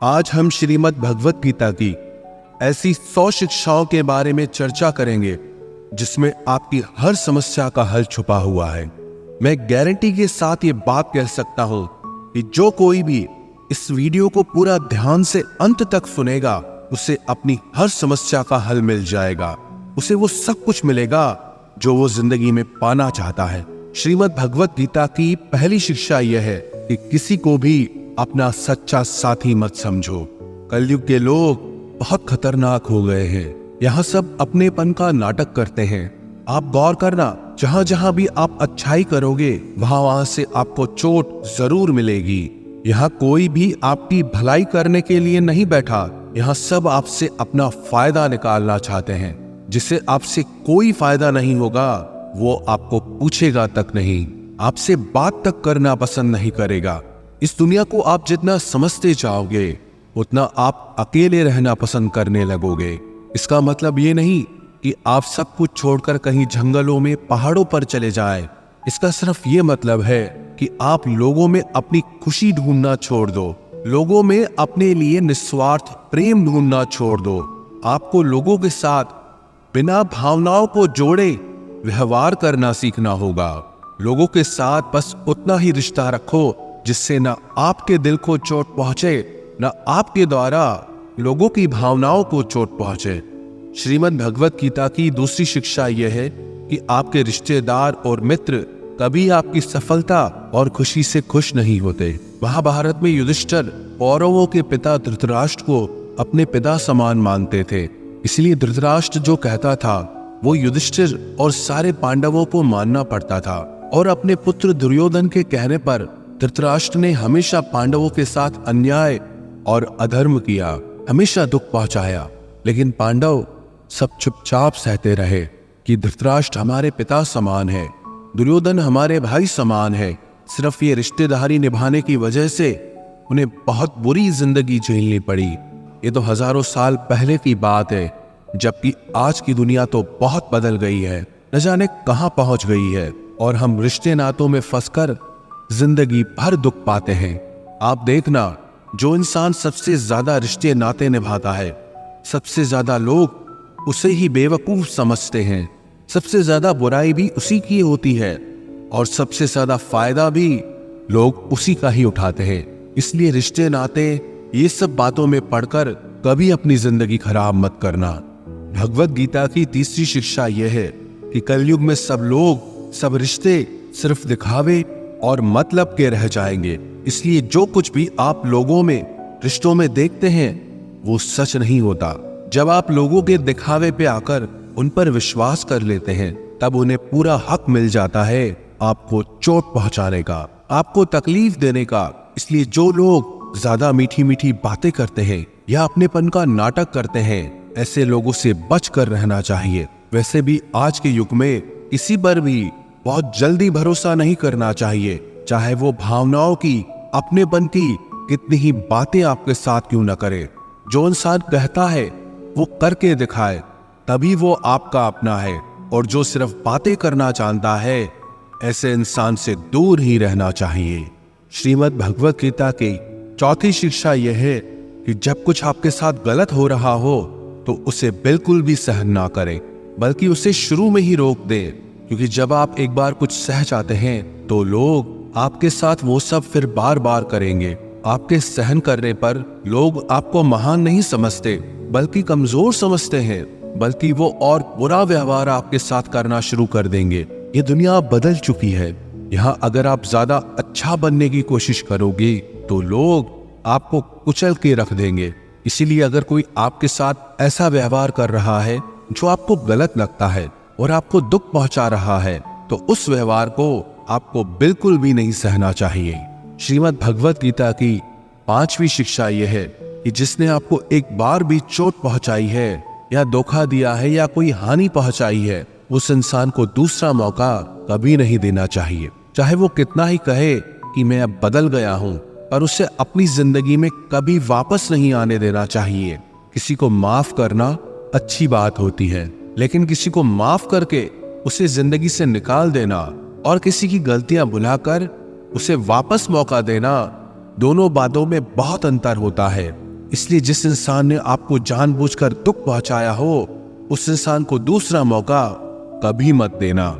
आज हम श्रीमद् भगवत गीता की ऐसी 100 शिक्षाओं के बारे में चर्चा करेंगे जिसमें आपकी हर समस्या का हल छुपा हुआ है। मैं गारंटी के साथ ये बात कह सकता हूं कि जो कोई भी इस वीडियो को पूरा ध्यान से अंत तक सुनेगा उसे अपनी हर समस्या का हल मिल जाएगा। उसे वो सब कुछ मिलेगा जो वो जिंदगी में पाना चाहता है। श्रीमद् भगवत गीता की पहली शिक्षा यह है कि किसी को भी अपना सच्चा साथी मत समझो। कलयुग के लोग बहुत खतरनाक हो गए हैं। यहाँ सब अपनेपन का नाटक करते हैं। आप गौर करना, जहां जहां भी आप अच्छाई करोगे वहां से आपको चोट जरूर मिलेगी। यहाँ कोई भी आपकी भलाई करने के लिए नहीं बैठा। यहाँ सब आपसे अपना फायदा निकालना चाहते हैं। जिसे आपसे कोई फायदा नहीं होगा वो आपको पूछेगा तक नहीं, आपसे बात तक करना पसंद नहीं करेगा। इस दुनिया को आप जितना समझते जाओगे उतना आप अकेले रहना पसंद करने लगोगे। इसका मतलब ये नहीं कि आप सब कुछ छोड़कर कहीं जंगलों में पहाड़ों पर चले जाएं। इसका सिर्फ ये मतलब है कि आप लोगों में अपनी खुशी ढूंढना छोड़ दो, लोगों में अपने लिए निस्वार्थ प्रेम ढूंढना छोड़ दो। आपको लोगों के साथ बिना भावनाओं को जोड़े व्यवहार करना सीखना होगा। लोगों के साथ बस उतना ही रिश्ता रखो जिससे ना आपके दिल को चोट पहुंचे, ना आपके द्वारा लोगों की भावनाओं को चोट पहुंचे। श्रीमद् भगवत गीता की दूसरी शिक्षा यह है कि आपके रिश्तेदार और मित्र कभी आपकी सफलता और खुशी से खुश नहीं होते। महाभारत में युधिष्ठिर कौरवों के पिता धृतराष्ट्र को अपने पिता समान मानते थे। इसलिए धृतराष्ट्र जो कहता था वो युधिष्ठिर और सारे पांडवों को मानना पड़ता था। और अपने पुत्र दुर्योधन के कहने पर धृतराष्ट्र ने हमेशा पांडवों के साथ अन्याय और अधर्म किया, हमेशा दुख पहुंचाया। लेकिन पांडव सब चुपचाप सहते रहे कि धृतराष्ट्र हमारे पिता समान है, दुर्योधन हमारे भाई समान है। सिर्फ ये रिश्तेदारी निभाने की वजह से उन्हें बहुत बुरी जिंदगी झेलनी पड़ी। ये तो हजारों साल पहले की बात है, जबकि आज की दुनिया तो बहुत बदल गई है, न जाने कहां पहुंच गई है। और हम रिश्ते नातों में फंसकर जिंदगी भर दुख पाते हैं। आप देखना, जो इंसान सबसे ज्यादा रिश्ते नाते निभाता है, सबसे ज्यादा लोग उसे ही बेवकूफ समझते हैं। सबसे ज्यादा बुराई भी उसी की होती है और सबसे ज्यादा फायदा भी लोग उसी का ही उठाते हैं। इसलिए रिश्ते नाते ये सब बातों में पढ़कर कभी अपनी जिंदगी खराब मत करना। भगवत गीता की तीसरी शिक्षा यह है कि कलयुग में सब लोग, सब रिश्ते सिर्फ दिखावे और मतलब के रह जाएंगे। इसलिए जो कुछ भी आप लोगों में, रिश्तों में देखते हैं वो सच नहीं होता। जब आप लोगों के दिखावे पे आकर उन पर विश्वास कर लेते हैं तब उन्हें पूरा हक मिल जाता है आपको चोट पहुंचाने का, आपको तकलीफ देने का। इसलिए जो लोग ज्यादा मीठी मीठी बातें करते हैं या अपनेपन का नाटक करते हैं, ऐसे लोगों से बचकर रहना चाहिए। वैसे भी आज के युग में किसी पर भी बहुत जल्दी भरोसा नहीं करना चाहिए, चाहे वो भावनाओं की, अपनेपन की कितनी ही बातें आपके साथ क्यों न करे। जो इंसान कहता है वो करके दिखाए तभी वो आपका अपना है, और जो सिर्फ बातें करना जानता है ऐसे इंसान से दूर ही रहना चाहिए। श्रीमद् भगवत गीता की चौथी शिक्षा यह है कि जब कुछ आपके साथ गलत हो रहा हो तो उसे बिल्कुल भी सहन ना करें, बल्कि उसे शुरू में ही रोक दें। क्योंकि जब आप एक बार कुछ सह जाते हैं तो लोग आपके साथ वो सब फिर बार बार करेंगे। आपके सहन करने पर लोग आपको महान नहीं समझते बल्कि कमजोर समझते हैं, बल्कि वो और बुरा व्यवहार आपके साथ करना शुरू कर देंगे। ये दुनिया बदल चुकी है। यहाँ अगर आप ज्यादा अच्छा बनने की कोशिश करोगे तो लोग आपको कुचल के रख देंगे। इसीलिए अगर कोई आपके साथ ऐसा व्यवहार कर रहा है जो आपको गलत लगता है और आपको दुख पहुंचा रहा है तो उस व्यवहार को आपको बिल्कुल भी नहीं सहना चाहिए। श्रीमद् भगवत गीता की पांचवी शिक्षा यह है कि जिसने आपको एक बार भी चोट पहुंचाई है या धोखा दिया है या कोई हानि पहुंचाई है, उस इंसान को दूसरा मौका कभी नहीं देना चाहिए। चाहे वो कितना ही कहे कि मैं अब बदल गया हूं, पर उसे अपनी जिंदगी में कभी वापस नहीं आने देना चाहिए। किसी को माफ करना अच्छी बात होती है, लेकिन किसी को माफ करके उसे जिंदगी से निकाल देना और किसी की गलतियां भुलाकर उसे वापस मौका देना, दोनों बातों में बहुत अंतर होता है। इसलिए जिस इंसान ने आपको जानबूझकर दुख पहुंचाया हो, उस इंसान को दूसरा मौका कभी मत देना।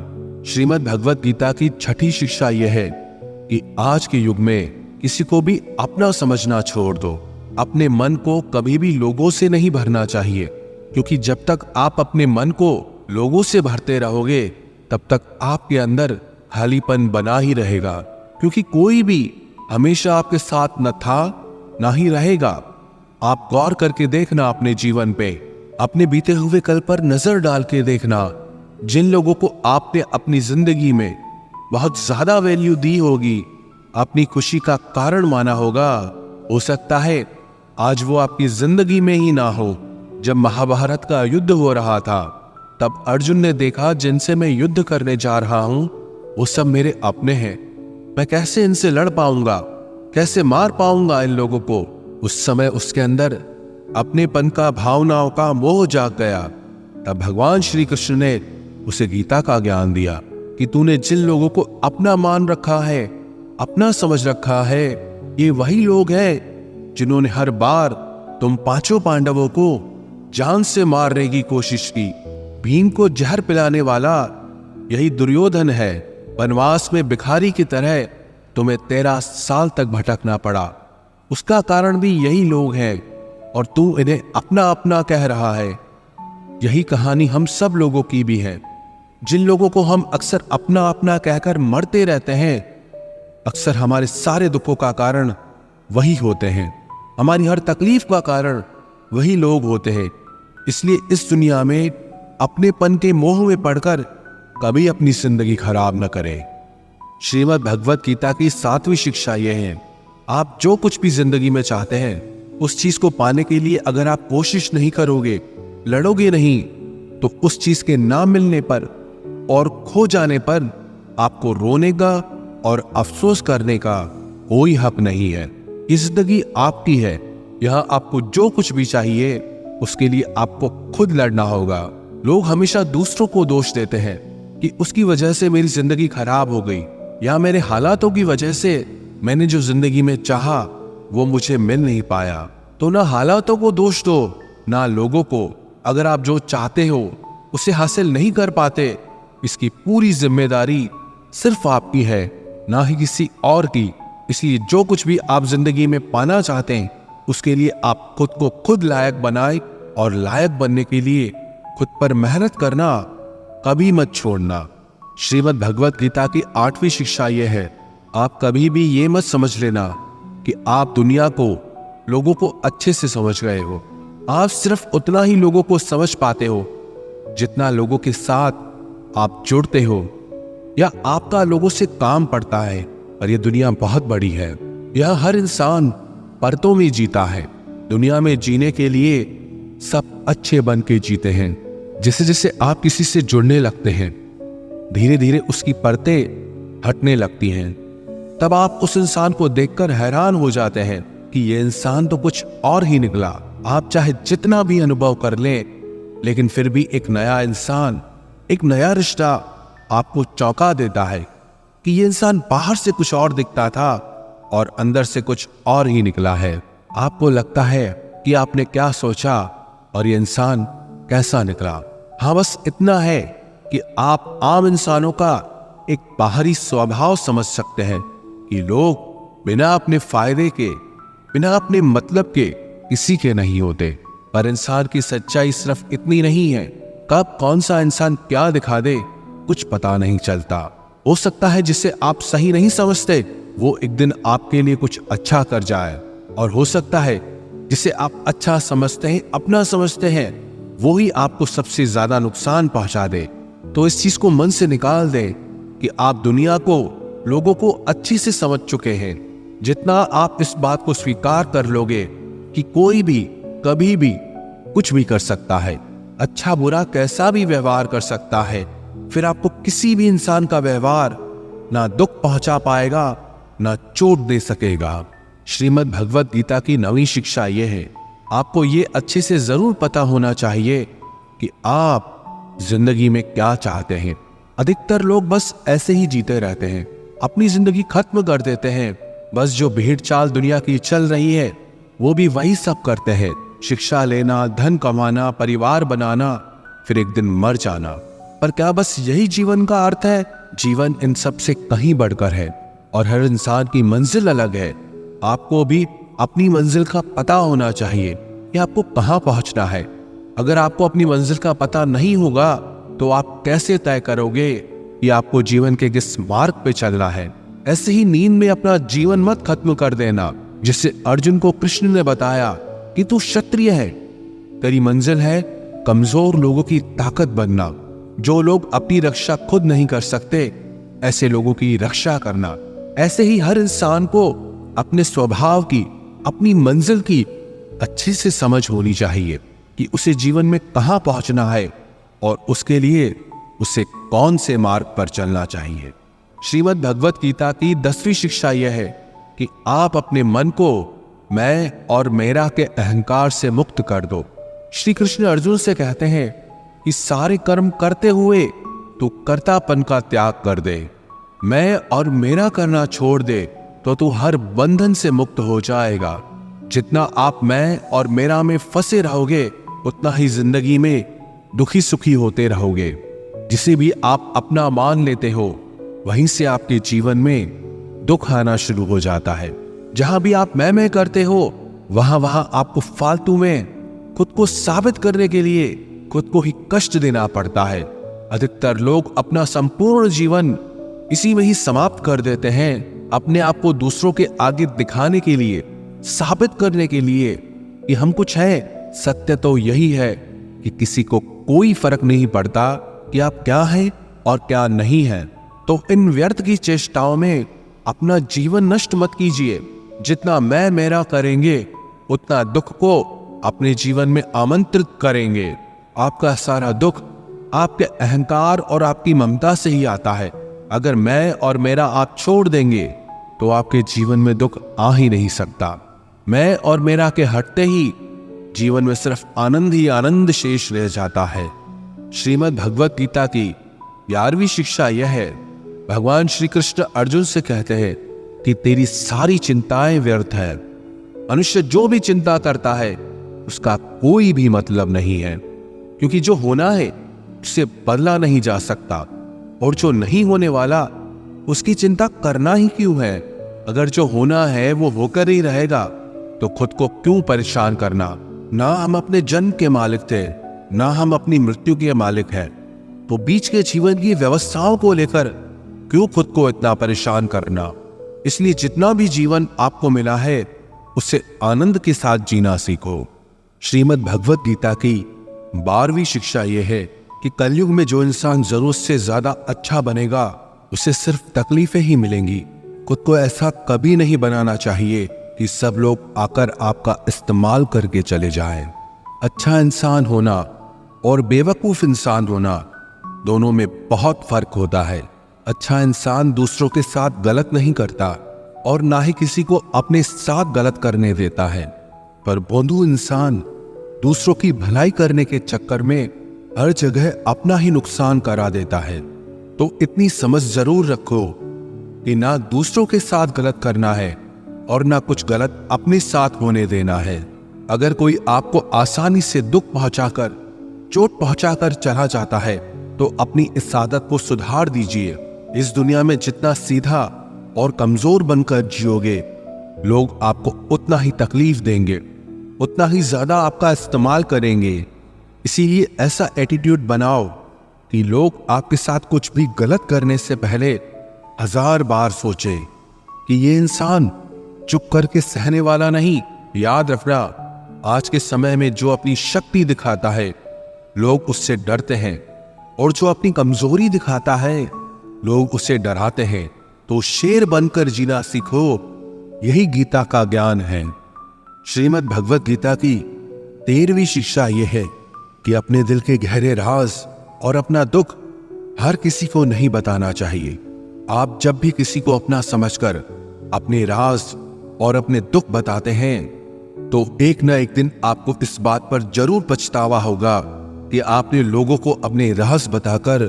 श्रीमद् भगवत गीता की छठी शिक्षा यह है कि आज के युग में किसी को भी अपना समझना छोड़ दो। अपने मन को कभी भी लोगों से नहीं भरना चाहिए, क्योंकि जब तक आप अपने मन को लोगों से भरते रहोगे तब तक आपके अंदर खालीपन बना ही रहेगा, क्योंकि कोई भी हमेशा आपके साथ न था ना ही रहेगा। आप गौर करके देखना अपने जीवन पे, अपने बीते हुए कल पर नजर डाल के देखना। जिन लोगों को आपने अपनी जिंदगी में बहुत ज्यादा वैल्यू दी होगी, अपनी खुशी का कारण माना होगा, हो सकता है आज वो आपकी जिंदगी में ही ना हो। जब महाभारत का युद्ध हो रहा था तब अर्जुन ने देखा जिनसे मैं युद्ध करने जा रहा हूं वो सब मेरे अपने हैं, मैं कैसे इनसे लड़ पाऊंगा, कैसे मार पाऊंगा इन लोगों को। उस समय उसके अंदर अपनेपन का, भावनाओं का मोह जाग गया। तब भगवान श्री कृष्ण ने उसे गीता का ज्ञान दिया कि तूने जिन लोगों को अपना मान रखा है, अपना समझ रखा है, ये वही लोग हैं जिन्होंने हर बार तुम पांचों पांडवों को जान से मारने की कोशिश की। भीम को जहर पिलाने वाला यही दुर्योधन है। वनवास में भिखारी की तरह तुम्हें 13 साल तक भटकना पड़ा, उसका कारण भी यही लोग हैं, और तू इन्हें अपना अपना कह रहा है। यही कहानी हम सब लोगों की भी है। जिन लोगों को हम अक्सर अपना अपना कहकर मरते रहते हैं, अक्सर हमारे सारे दुखों का कारण वही होते हैं, हमारी हर तकलीफ का कारण वही लोग होते हैं। इसलिए इस दुनिया में अपनेपन के मोह में पड़कर कभी अपनी जिंदगी खराब न करें। श्रीमद् भगवत गीता की 7वीं शिक्षा यह है, आप जो कुछ भी जिंदगी में चाहते हैं उस चीज को पाने के लिए अगर आप कोशिश नहीं करोगे, लड़ोगे नहीं, तो उस चीज के ना मिलने पर और खो जाने पर आपको रोने का और अफसोस करने का कोई हक नहीं है। ये जिंदगी आपकी है, यहां आपको जो कुछ भी चाहिए उसके लिए आपको खुद लड़ना होगा। लोग हमेशा दूसरों को दोष देते हैं कि उसकी वजह से मेरी जिंदगी खराब हो गई, या मेरे हालातों की वजह से मैंने जो जिंदगी में चाहा वो मुझे मिल नहीं पाया। तो ना हालातों को दोष दो ना लोगों को। अगर आप जो चाहते हो उसे हासिल नहीं कर पाते, इसकी पूरी जिम्मेदारी सिर्फ आपकी है, ना ही किसी और की। इसलिए जो कुछ भी आप जिंदगी में पाना चाहते हैं उसके लिए आप खुद को खुद लायक बनाए, और लायक बनने के लिए खुद पर मेहनत करना कभी मत छोड़ना। श्रीमद् भगवत गीता की 8वीं शिक्षा यह है, आप कभी भी ये मत समझ लेना कि आप दुनिया को, लोगों को अच्छे से समझ गए हो। आप सिर्फ उतना ही लोगों को समझ पाते हो जितना लोगों के साथ आप जुड़ते हो या आपका लोगों से काम पड़ता है। और ये दुनिया बहुत बड़ी है, यह हर इंसान परतों में जीता है। दुनिया में जीने के लिए सब अच्छे बन के जीते हैं। जैसे जैसे आप किसी से जुड़ने लगते हैं, धीरे धीरे उसकी परतें हटने लगती हैं। तब आप उस इंसान को देखकर हैरान हो जाते हैं कि ये इंसान तो कुछ और ही निकला। आप चाहे जितना भी अनुभव कर लें, लेकिन फिर भी एक नया इंसान, एक नया रिश्ता आपको चौंका देता है कि ये इंसान बाहर से कुछ और दिखता था और अंदर से कुछ और ही निकला है। आपको लगता है कि आपने क्या सोचा और ये इंसान कैसा निकला। हाँ, बस इतना है कि आप आम इंसानों का एक बाहरी स्वभाव समझ सकते हैं कि लोग बिना अपने फायदे के, बिना अपने मतलब के किसी के नहीं होते। पर इंसान की सच्चाई सिर्फ इतनी नहीं है, कब कौन सा इंसान क्या दिखा दे कुछ पता नहीं चलता। हो सकता है जिसे आप सही नहीं समझते वो एक दिन आपके लिए कुछ अच्छा कर जाए, और हो सकता है जिसे आप अच्छा समझते हैं, अपना समझते हैं, वो ही आपको सबसे ज्यादा नुकसान पहुंचा दे। तो इस चीज को मन से निकाल दें कि आप दुनिया को, लोगों को अच्छी से समझ चुके हैं। जितना आप इस बात को स्वीकार कर लोगे कि कोई भी कभी भी कुछ भी कर सकता है, अच्छा बुरा कैसा भी व्यवहार कर सकता है, फिर आपको किसी भी इंसान का व्यवहार ना दुख पहुंचा पाएगा ना चोट दे सकेगा। श्रीमद् भगवत गीता की 9वीं शिक्षा यह है, आपको ये अच्छे से जरूर पता होना चाहिए कि आप जिंदगी में क्या चाहते हैं। अधिकतर लोग बस ऐसे ही जीते रहते हैं, अपनी जिंदगी खत्म कर देते हैं। बस जो भेड़ चाल दुनिया की चल रही है वो भी वही सब करते हैं, शिक्षा लेना, धन कमाना, परिवार बनाना, फिर एक दिन मर जाना। पर क्या बस यही जीवन का अर्थ है? जीवन इन सब से कहीं बढ़कर है और हर इंसान की मंजिल अलग है। आपको भी अपनी मंजिल का पता होना चाहिए कि आपको कहाँ पहुंचना है। अगर आपको अपनी मंजिल का पता नहीं होगा तो आप कैसे तय करोगे कि आपको जीवन के किस मार्ग पे चलना है? ऐसे ही नींद में अपना जीवन मत खत्म कर देना। जिससे अर्जुन को कृष्ण ने बताया कि तू क्षत्रिय है, तेरी मंजिल है कमजोर लोगों की ताकत बनना। जो लोग अपनी रक्षा खुद नहीं कर सकते, ऐसे लोगों की रक्षा करना। ऐसे ही हर इंसान को अपने स्वभाव की, अपनी मंजिल की अच्छे से समझ होनी चाहिए कि उसे जीवन में कहां पहुंचना है और उसके लिए उसे कौन से मार्ग पर चलना चाहिए। श्रीमद् भगवत गीता की 10वीं शिक्षा यह है कि आप अपने मन को मैं और मेरा के अहंकार से मुक्त कर दो। श्री कृष्ण अर्जुन से कहते हैं कि सारे कर्म करते हुए तू कर्तापन का त्याग कर दे, मैं और मेरा करना छोड़ दे तो तू हर बंधन से मुक्त हो जाएगा। जितना आप मैं और मेरा में फंसे रहोगे उतना ही जिंदगी में दुखी सुखी होते रहोगे। जिसे भी आप अपना मान लेते हो वहीं से आपके जीवन में दुख आना शुरू हो जाता है। जहां भी आप मैं करते हो वहां आपको फालतू में खुद को साबित करने के लिए खुद को ही कष्ट देना पड़ता है। अधिकतर लोग अपना संपूर्ण जीवन इसी में ही समाप्त कर देते हैं, अपने आप को दूसरों के आगे दिखाने के लिए, साबित करने के लिए कि हम कुछ है। सत्य तो यही है कि किसी को कोई फर्क नहीं पड़ता कि आप क्या हैं और क्या नहीं हैं। तो इन व्यर्थ की चेष्टाओं में अपना जीवन नष्ट मत कीजिए। जितना मैं मेरा करेंगे उतना दुख को अपने जीवन में आमंत्रित करेंगे। आपका सारा दुख आपके अहंकार और आपकी ममता से ही आता है। अगर मैं और मेरा आप छोड़ देंगे तो आपके जीवन में दुख आ ही नहीं सकता। मैं और मेरा के हटते ही जीवन में सिर्फ आनंद ही आनंद शेष रह जाता है। श्रीमद् भगवत गीता की 11वीं शिक्षा यह है, भगवान श्री कृष्ण अर्जुन से कहते हैं कि तेरी सारी चिंताएं व्यर्थ है। मनुष्य जो भी चिंता करता है उसका कोई भी मतलब नहीं है, क्योंकि जो होना है उसे बदला नहीं जा सकता और जो नहीं होने वाला उसकी चिंता करना ही क्यों है। अगर जो होना है वो होकर ही रहेगा तो खुद को क्यों परेशान करना। ना हम अपने जन्म के मालिक थे, ना हम अपनी मृत्यु के मालिक हैं, तो बीच के जीवन की व्यवस्थाओं को लेकर क्यों खुद को इतना परेशान करना। इसलिए जितना भी जीवन आपको मिला है उसे आनंद के साथ जीना सीखो। श्रीमद् भगवत गीता की 12वीं शिक्षा यह है कि कलयुग में जो इंसान जरूरत से ज्यादा अच्छा बनेगा उसे सिर्फ तकलीफें ही मिलेंगी। खुद को ऐसा कभी नहीं बनाना चाहिए कि सब लोग आकर आपका इस्तेमाल करके चले जाएं। अच्छा इंसान होना और बेवकूफ इंसान होना दोनों में बहुत फर्क होता है। अच्छा इंसान दूसरों के साथ गलत नहीं करता और ना ही किसी को अपने साथ गलत करने देता है, पर भोंदू इंसान दूसरों की भलाई करने के चक्कर में हर जगह अपना ही नुकसान करा देता है। तो इतनी समझ जरूर रखो कि ना दूसरों के साथ गलत करना है और ना कुछ गलत अपने साथ होने देना है। अगर कोई आपको आसानी से दुख पहुंचाकर, चोट पहुंचाकर चला जाता है तो अपनी इस आदत को सुधार दीजिए। इस दुनिया में जितना सीधा और कमजोर बनकर जियोगे, लोग आपको उतना ही तकलीफ देंगे, उतना ही ज्यादा आपका इस्तेमाल करेंगे। इसीलिए ऐसा एटीट्यूड बनाओ कि लोग आपके साथ कुछ भी गलत करने से पहले 1000 बार सोचे कि ये इंसान चुप करके सहने वाला नहीं। याद रखना, आज के समय में जो अपनी शक्ति दिखाता है लोग उससे डरते हैं, और जो अपनी कमजोरी दिखाता है लोग उसे डराते हैं। तो शेर बनकर जीना सीखो, यही गीता का ज्ञान है। श्रीमद् भगवत गीता की 13वीं शिक्षा यह है कि अपने दिल के गहरे राज और अपना दुख हर किसी को नहीं बताना चाहिए। आप जब भी किसी को अपना समझकर अपने राज और अपने दुख बताते हैं तो एक न एक दिन आपको इस बात पर जरूर पछतावा होगा कि आपने लोगों को अपने राज बताकर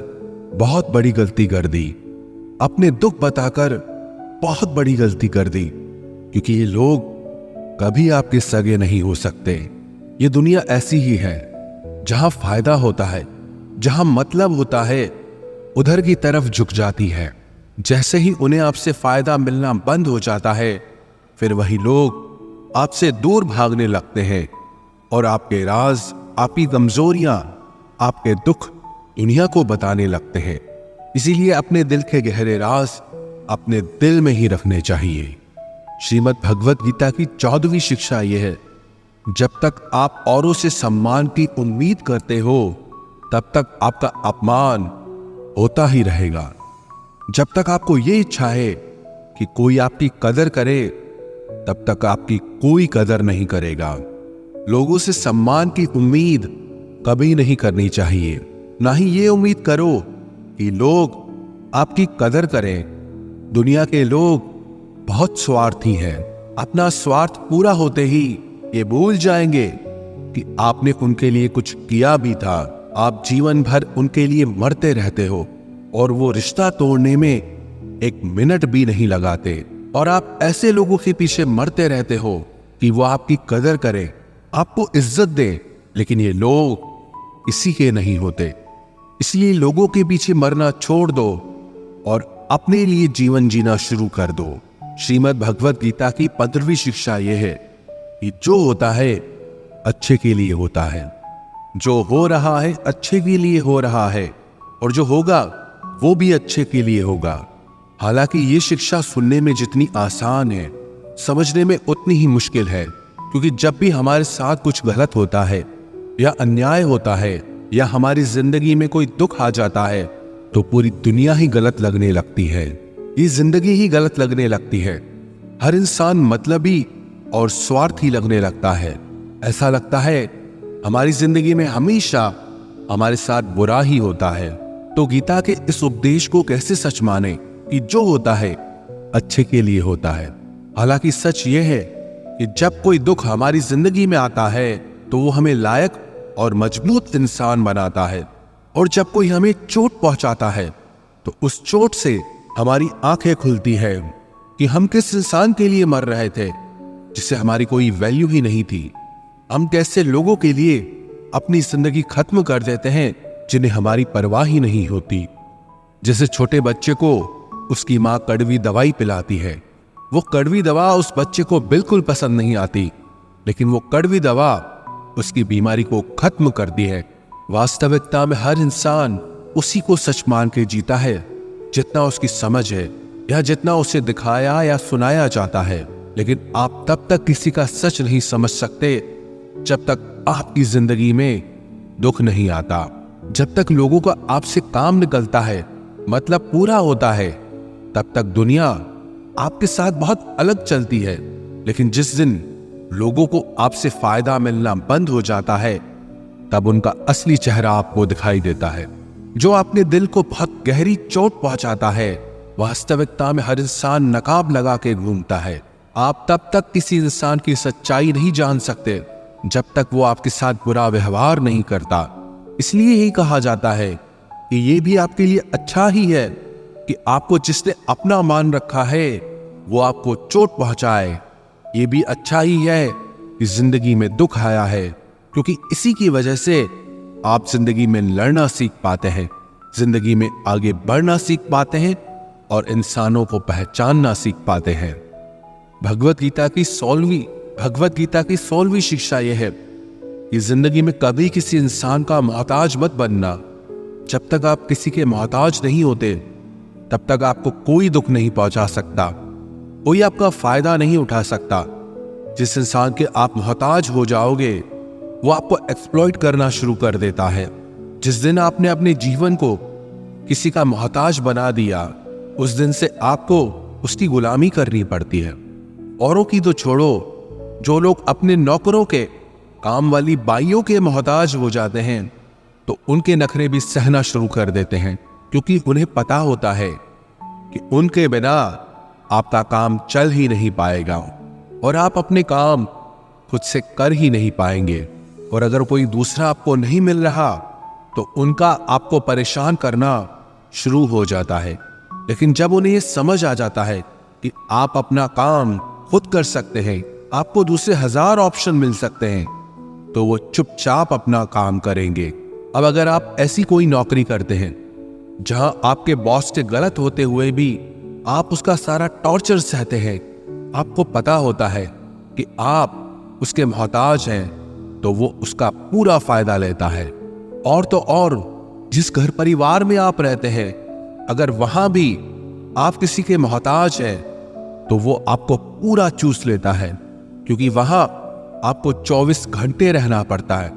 बहुत बड़ी गलती कर दी, अपने दुख बताकर बहुत बड़ी गलती कर दी। क्योंकि ये लोग कभी आपके सगे नहीं हो सकते। ये दुनिया ऐसी ही है, जहां फायदा होता है, जहां मतलब होता है, उधर की तरफ झुक जाती है। जैसे ही उन्हें आपसे फायदा मिलना बंद हो जाता है, फिर वही लोग आपसे दूर भागने लगते हैं और आपके राज, आपकी कमजोरियां, आपके दुख दुनिया को बताने लगते हैं। इसीलिए अपने दिल के गहरे राज अपने दिल में ही रखने चाहिए। श्रीमद् भगवत गीता की 14वीं शिक्षा यह है, जब तक आप औरों से सम्मान की उम्मीद करते हो, तब तक आपका अपमान होता ही रहेगा। जब तक आपको ये इच्छा है कि कोई आपकी कदर करे, तब तक आपकी कोई कदर नहीं करेगा। लोगों से सम्मान की उम्मीद कभी नहीं करनी चाहिए। ना ही ये उम्मीद करो कि लोग आपकी कदर करें। दुनिया के लोग बहुत स्वार्थी हैं। अपना स्वार्थ पूरा होते ही ये भूल जाएंगे कि आपने उनके लिए कुछ किया भी था। आप जीवन भर उनके लिए मरते रहते हो और वो रिश्ता तोड़ने में एक मिनट भी नहीं लगाते। और आप ऐसे लोगों के पीछे मरते रहते हो कि वो आपकी कदर करें, आपको इज्जत दे, लेकिन ये लोग किसी के नहीं होते। इसलिए लोगों के पीछे मरना छोड़ दो और अपने लिए जीवन जीना शुरू कर दो। श्रीमद् भगवत गीता की 15वीं शिक्षा यह है कि जो होता है अच्छे के लिए होता है, जो हो रहा है अच्छे के लिए हो रहा है, और जो होगा वो भी अच्छे के लिए होगा। हालांकि ये शिक्षा सुनने में जितनी आसान है, समझने में उतनी ही मुश्किल है। क्योंकि जब भी हमारे साथ कुछ गलत होता है या अन्याय होता है या हमारी जिंदगी में कोई दुख आ जाता है, तो पूरी दुनिया ही गलत लगने लगती है। ये जिंदगी ही गलत लगने लगती है। हर इंसान मतलबी और स्वार्थी लगने लगता है। ऐसा लगता है हमारी जिंदगी में हमेशा हमारे साथ बुरा ही होता है। तो गीता के इस उपदेश को कैसे सच माने कि जो होता है अच्छे के लिए होता है। हालांकि सच यह है कि जब कोई दुख हमारी जिंदगी में आता है तो वो हमें लायक और मजबूत इंसान बनाता है, और जब कोई हमें चोट पहुंचाता है तो उस चोट से हमारी आंखें खुलती है कि हम किस इंसान के लिए मर रहे थे जिससे हमारी कोई वैल्यू ही नहीं थी। हम कैसे लोगों के लिए अपनी जिंदगी खत्म कर देते हैं जिन्हें हमारी परवाह ही नहीं होती। जैसे छोटे बच्चे को उसकी माँ कड़वी दवाई पिलाती है। वो कड़वी दवा उस बच्चे को बिल्कुल पसंद नहीं आती, लेकिन वो कड़वी दवा उसकी बीमारी को खत्म करती है। वास्तविकता में हर इंसान उसी को सच मान के जीता है जितना उसकी समझ है या जितना उसे दिखाया या सुनाया जाता है। लेकिन आप तब तक किसी का सच नहीं समझ सकते जब तक आपकी जिंदगी में दुख नहीं आता। जब तक लोगों का आपसे काम निकलता है, मतलब पूरा होता है, तब तक दुनिया आपके साथ बहुत अलग चलती है। लेकिन जिस दिन लोगों को आपसे फायदा मिलना बंद हो जाता है, तब उनका असली चेहरा आपको दिखाई देता है। जो अपने दिल को बहुत गहरी चोट पहुंचाता है, वास्तविकता में हर इंसान नकाब लगा के घूमता है। आप तब तक किसी इंसान की सच्चाई नहीं जान सकते जब तक वो आपके साथ बुरा व्यवहार नहीं करता। इसलिए ही कहा जाता है कि ये भी आपके लिए अच्छा ही है कि आपको जिसने अपना मान रखा है वो आपको चोट पहुंचाए। ये भी अच्छा ही है कि जिंदगी में दुख आया है, क्योंकि इसी की वजह से आप जिंदगी में लड़ना सीख पाते हैं, जिंदगी में आगे बढ़ना सीख पाते हैं और इंसानों को पहचानना सीख पाते हैं। भगवत गीता की 16वीं शिक्षा यह है कि जिंदगी में कभी किसी इंसान का मोहताज मत बनना। जब तक आप किसी के मोहताज नहीं होते, तब तक आपको कोई दुख नहीं पहुंचा सकता, कोई आपका फायदा नहीं उठा सकता। जिस इंसान के आप मोहताज हो जाओगे, वो आपको एक्सप्लॉइट करना शुरू कर देता है। जिस दिन आपने अपने जीवन को किसी का मोहताज बना दिया, उस दिन से आपको उसकी गुलामी करनी पड़ती है। औरों की तो छोड़ो, जो लोग अपने नौकरों के, काम वाली बाइयों के मोहताज हो जाते हैं, तो उनके नखरे भी सहना शुरू कर देते हैं, क्योंकि उन्हें पता होता है कि उनके बिना आपका काम चल ही नहीं पाएगा और आप अपने काम खुद से कर ही नहीं पाएंगे। और अगर कोई दूसरा आपको नहीं मिल रहा तो उनका आपको परेशान करना शुरू हो जाता है। लेकिन जब उन्हें यह समझ आ जाता है कि आप अपना काम खुद कर सकते हैं, आपको दूसरे 1000 ऑप्शन मिल सकते हैं, तो वो चुपचाप अपना काम करेंगे। अब अगर आप ऐसी कोई नौकरी करते हैं जहां आपके बॉस के गलत होते हुए भी आप उसका सारा टॉर्चर सहते हैं, आपको पता होता है कि आप उसके मोहताज हैं, तो वो उसका पूरा फायदा लेता है। और तो और जिस घर परिवार में आप रहते हैं, अगर वहां भी आप किसी के मोहताज हैं, तो वो आपको पूरा चूस लेता है, क्योंकि वहां आपको 24 घंटे रहना पड़ता है।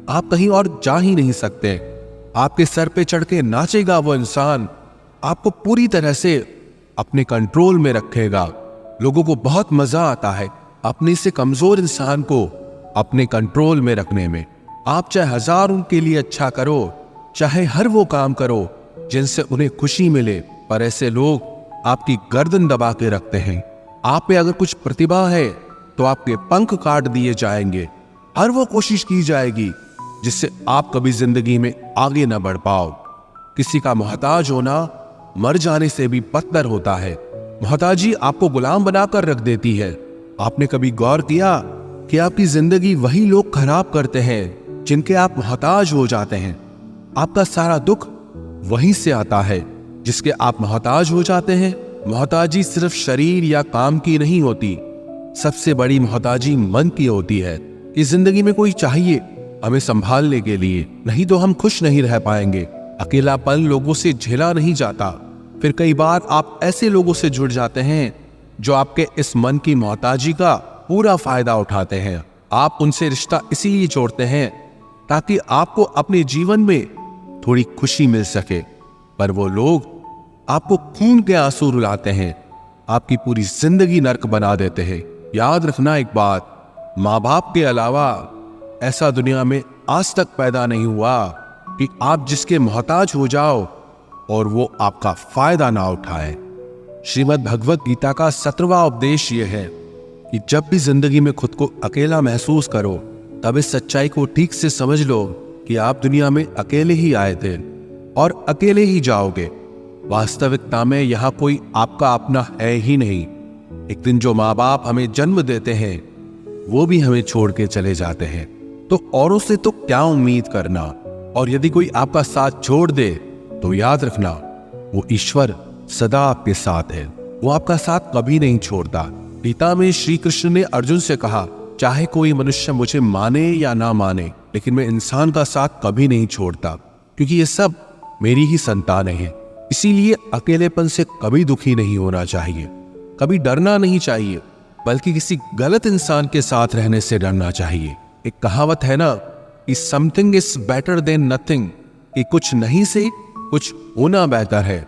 आप कहीं और जा ही नहीं सकते। आपके सर पे चढ़ के नाचेगा वो इंसान, आपको पूरी तरह से अपने कंट्रोल में रखेगा। लोगों को बहुत मजा आता है अपने से कमजोर इंसान को अपने कंट्रोल में रखने में। आप चाहे 1000 उनके लिए अच्छा करो, चाहे हर वो काम करो जिनसे उन्हें खुशी मिले, पर ऐसे लोग आपकी गर्दन दबा के रखते हैं। आप में अगर कुछ प्रतिभा है तो आपके पंख काट दिए जाएंगे। हर वो कोशिश की जाएगी जिससे आप कभी जिंदगी में आगे न बढ़ पाओ। किसी का मोहताज होना मर जाने से भी बदतर होता है। मोहताजी आपको गुलाम बनाकर रख देती है। आपने कभी गौर किया कि आपकी जिंदगी वही लोग खराब करते हैं जिनके आप मोहताज हो जाते हैं। आपका सारा दुख वहीं से आता है जिसके आप मोहताज हो जाते हैं। मोहताजी सिर्फ शरीर या काम की नहीं होती, सबसे बड़ी मोहताजी मन की होती है। इस जिंदगी में कोई चाहिए हमें संभालने के लिए, नहीं तो हम खुश नहीं रह पाएंगे। अकेलापन लोगों से झेला नहीं जाता। फिर कई बार आप ऐसे लोगों से जुड़ जाते हैं जो आपके इस मन की मोहताजी का पूरा फायदा उठाते हैं। आप उनसे रिश्ता इसीलिए जोड़ते हैं ताकि आपको अपने जीवन में थोड़ी खुशी मिल सके, पर वो लोग आपको खून के आंसू रुलाते हैं, आपकी पूरी जिंदगी नर्क बना देते हैं। याद रखना एक बात, माँ बाप के अलावा ऐसा दुनिया में आज तक पैदा नहीं हुआ कि आप जिसके मोहताज हो जाओ और वो आपका फायदा ना उठाए। श्रीमद् भगवत गीता का 17वां उपदेश यह है कि जब भी जिंदगी में खुद को अकेला महसूस करो, तब इस सच्चाई को ठीक से समझ लो कि आप दुनिया में अकेले ही आए थे और अकेले ही जाओगे। वास्तविकता में यहाँ कोई आपका अपना है ही नहीं। एक दिन जो माँ बाप हमें जन्म देते हैं वो भी हमें छोड़ के चले जाते हैं, तो औरों से तो क्या उम्मीद करना। और यदि कोई आपका साथ छोड़ दे तो याद रखना, वो ईश्वर सदा आपके साथ है, वो आपका साथ कभी नहीं छोड़ता। गीता में श्री कृष्ण ने अर्जुन से कहा, चाहे कोई मनुष्य मुझे माने या ना माने, लेकिन मैं इंसान का साथ कभी नहीं छोड़ता, क्योंकि ये सब मेरी ही संतानें हैं। इसीलिए अकेलेपन से कभी दुखी नहीं होना चाहिए, कभी डरना नहीं चाहिए, बल्कि किसी गलत इंसान के साथ रहने से डरना चाहिए। एक कहावत है ना कि something is better than nothing, कि कुछ नहीं से कुछ होना बेहतर है।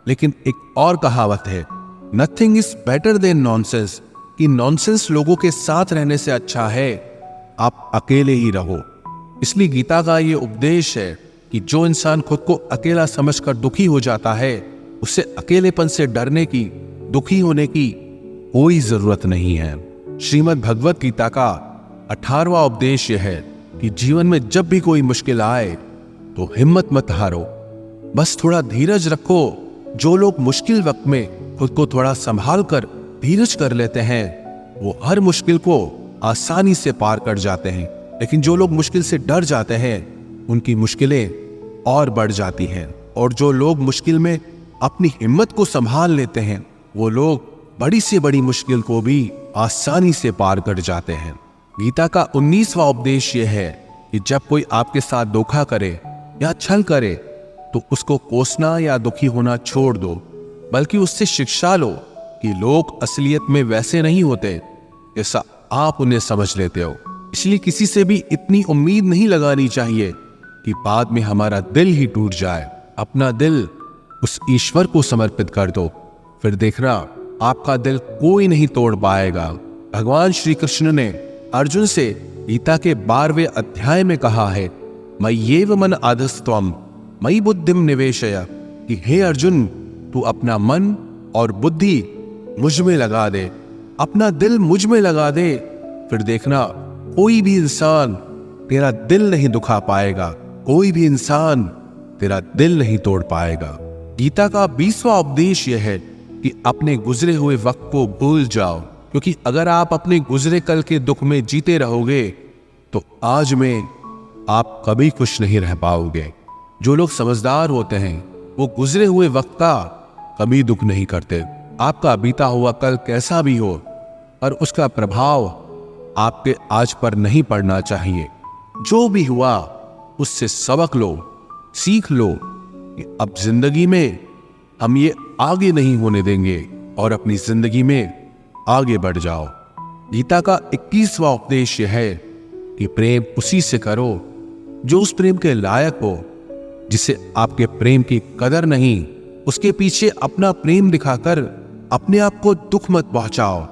लेकिन एक और कहावत है, nothing is better than nonsense, कि नॉनसेंस लोगों के साथ रहने से अच्छा है आप अकेले ही रहो। इसलिए गीता का ये उपदेश है कि जो इंसान खुद को अकेला समझकर दुखी हो जाता है, उसे अकेलेपन से डरने की, दुखी होने की कोई जरूरत नहीं है। श्रीमद् भगवत गीता का 18वां उपदेश यह है कि जीवन में जब भी कोई मुश्किल आए तो हिम्मत मत हारो, बस थोड़ा धीरज रखो। जो लोग मुश्किल वक्त में खुद को थोड़ा संभाल कर धीरज कर लेते हैं, वो हर मुश्किल को आसानी से पार कर जाते हैं। लेकिन जो लोग मुश्किल से डर जाते हैं, उनकी मुश्किलें और बढ़ जाती हैं। और जो लोग मुश्किल में अपनी हिम्मत को संभाल लेते हैं, वो लोग बड़ी से बड़ी मुश्किल को भी आसानी से पार कर जाते हैं। गीता का 19वां उपदेश यह है कि जब कोई आपके साथ धोखा करे या छल करे, तो उसको कोसना या दुखी होना छोड़ दो, बल्कि उससे शिक्षा लो कि लोग असलियत में वैसे नहीं होते जैसा आप उन्हें समझ लेते हो। इसलिए किसी से भी इतनी उम्मीद नहीं लगानी चाहिए कि बाद में हमारा दिल ही टूट जाए। अपना दिल उस ईश्वर को समर्पित कर दो, फिर देखना आपका दिल कोई नहीं तोड़ पाएगा। भगवान श्री कृष्ण ने अर्जुन से गीता के 12वें अध्याय में कहा है, मय्येव मन आधस्त्वम मयि बुद्धिम निवेशय, कि हे अर्जुन, तू अपना मन और बुद्धि मुझ में लगा दे, अपना दिल मुझ में लगा दे, फिर देखना कोई भी इंसान तेरा दिल नहीं दुखा पाएगा, कोई भी इंसान तेरा दिल नहीं तोड़ पाएगा। गीता का 20वां उपदेश यह है कि अपने गुजरे हुए वक्त को भूल जाओ, क्योंकि अगर आप अपने गुजरे कल के दुख में जीते रहोगे तो आज में आप कभी खुश नहीं रह पाओगे। जो लोग समझदार होते हैं वो गुजरे हुए वक्त का कभी दुख नहीं करते। आपका बीता हुआ कल कैसा भी हो पर उसका प्रभाव आपके आज पर नहीं पड़ना चाहिए। जो भी हुआ उससे सबक लो, सीख लो कि अब जिंदगी में हम ये आगे नहीं होने देंगे और अपनी जिंदगी में आगे बढ़ जाओ। गीता का 21वां उपदेश यह है कि प्रेम उसी से करो जो उस प्रेम के लायक हो। जिसे आपके प्रेम की कदर नहीं, उसके पीछे अपना प्रेम दिखाकर अपने आप को दुख मत पहुंचाओ।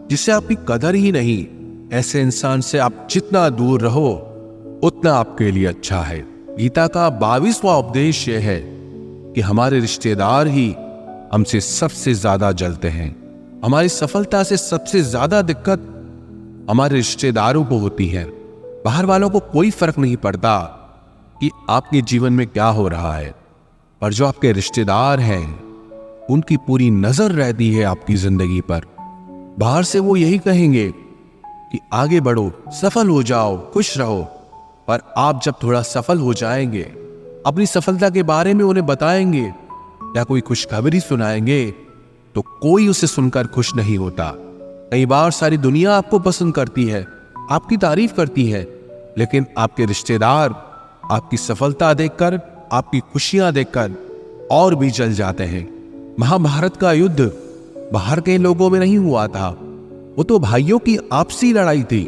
जिसे आपकी कदर ही नहीं, ऐसे इंसान से आप जितना दूर रहो उतना आपके लिए अच्छा है। गीता का 22वां उपदेश यह है कि हमारे रिश्तेदार ही हमसे सबसे ज्यादा जलते हैं। हमारी सफलता से सबसे ज्यादा दिक्कत हमारे रिश्तेदारों को होती है। बाहर वालों को कोई फर्क नहीं पड़ता कि आपके जीवन में क्या हो रहा है, पर जो आपके रिश्तेदार हैं उनकी पूरी नजर रहती है आपकी जिंदगी पर। बाहर से वो यही कहेंगे कि आगे बढ़ो, सफल हो जाओ, खुश रहो, पर आप जब थोड़ा सफल हो जाएंगे, अपनी सफलता के बारे में उन्हें बताएंगे या कोई खुशखबरी सुनाएंगे तो कोई उसे सुनकर खुश नहीं होता। कई बार सारी दुनिया आपको पसंद करती है, आपकी तारीफ करती है, लेकिन आपके रिश्तेदार आपकी सफलता देखकर, आपकी खुशियां देखकर और भी जल जाते हैं। महाभारत का युद्ध बाहर के लोगों में नहीं हुआ था, वो तो भाइयों की आपसी लड़ाई थी।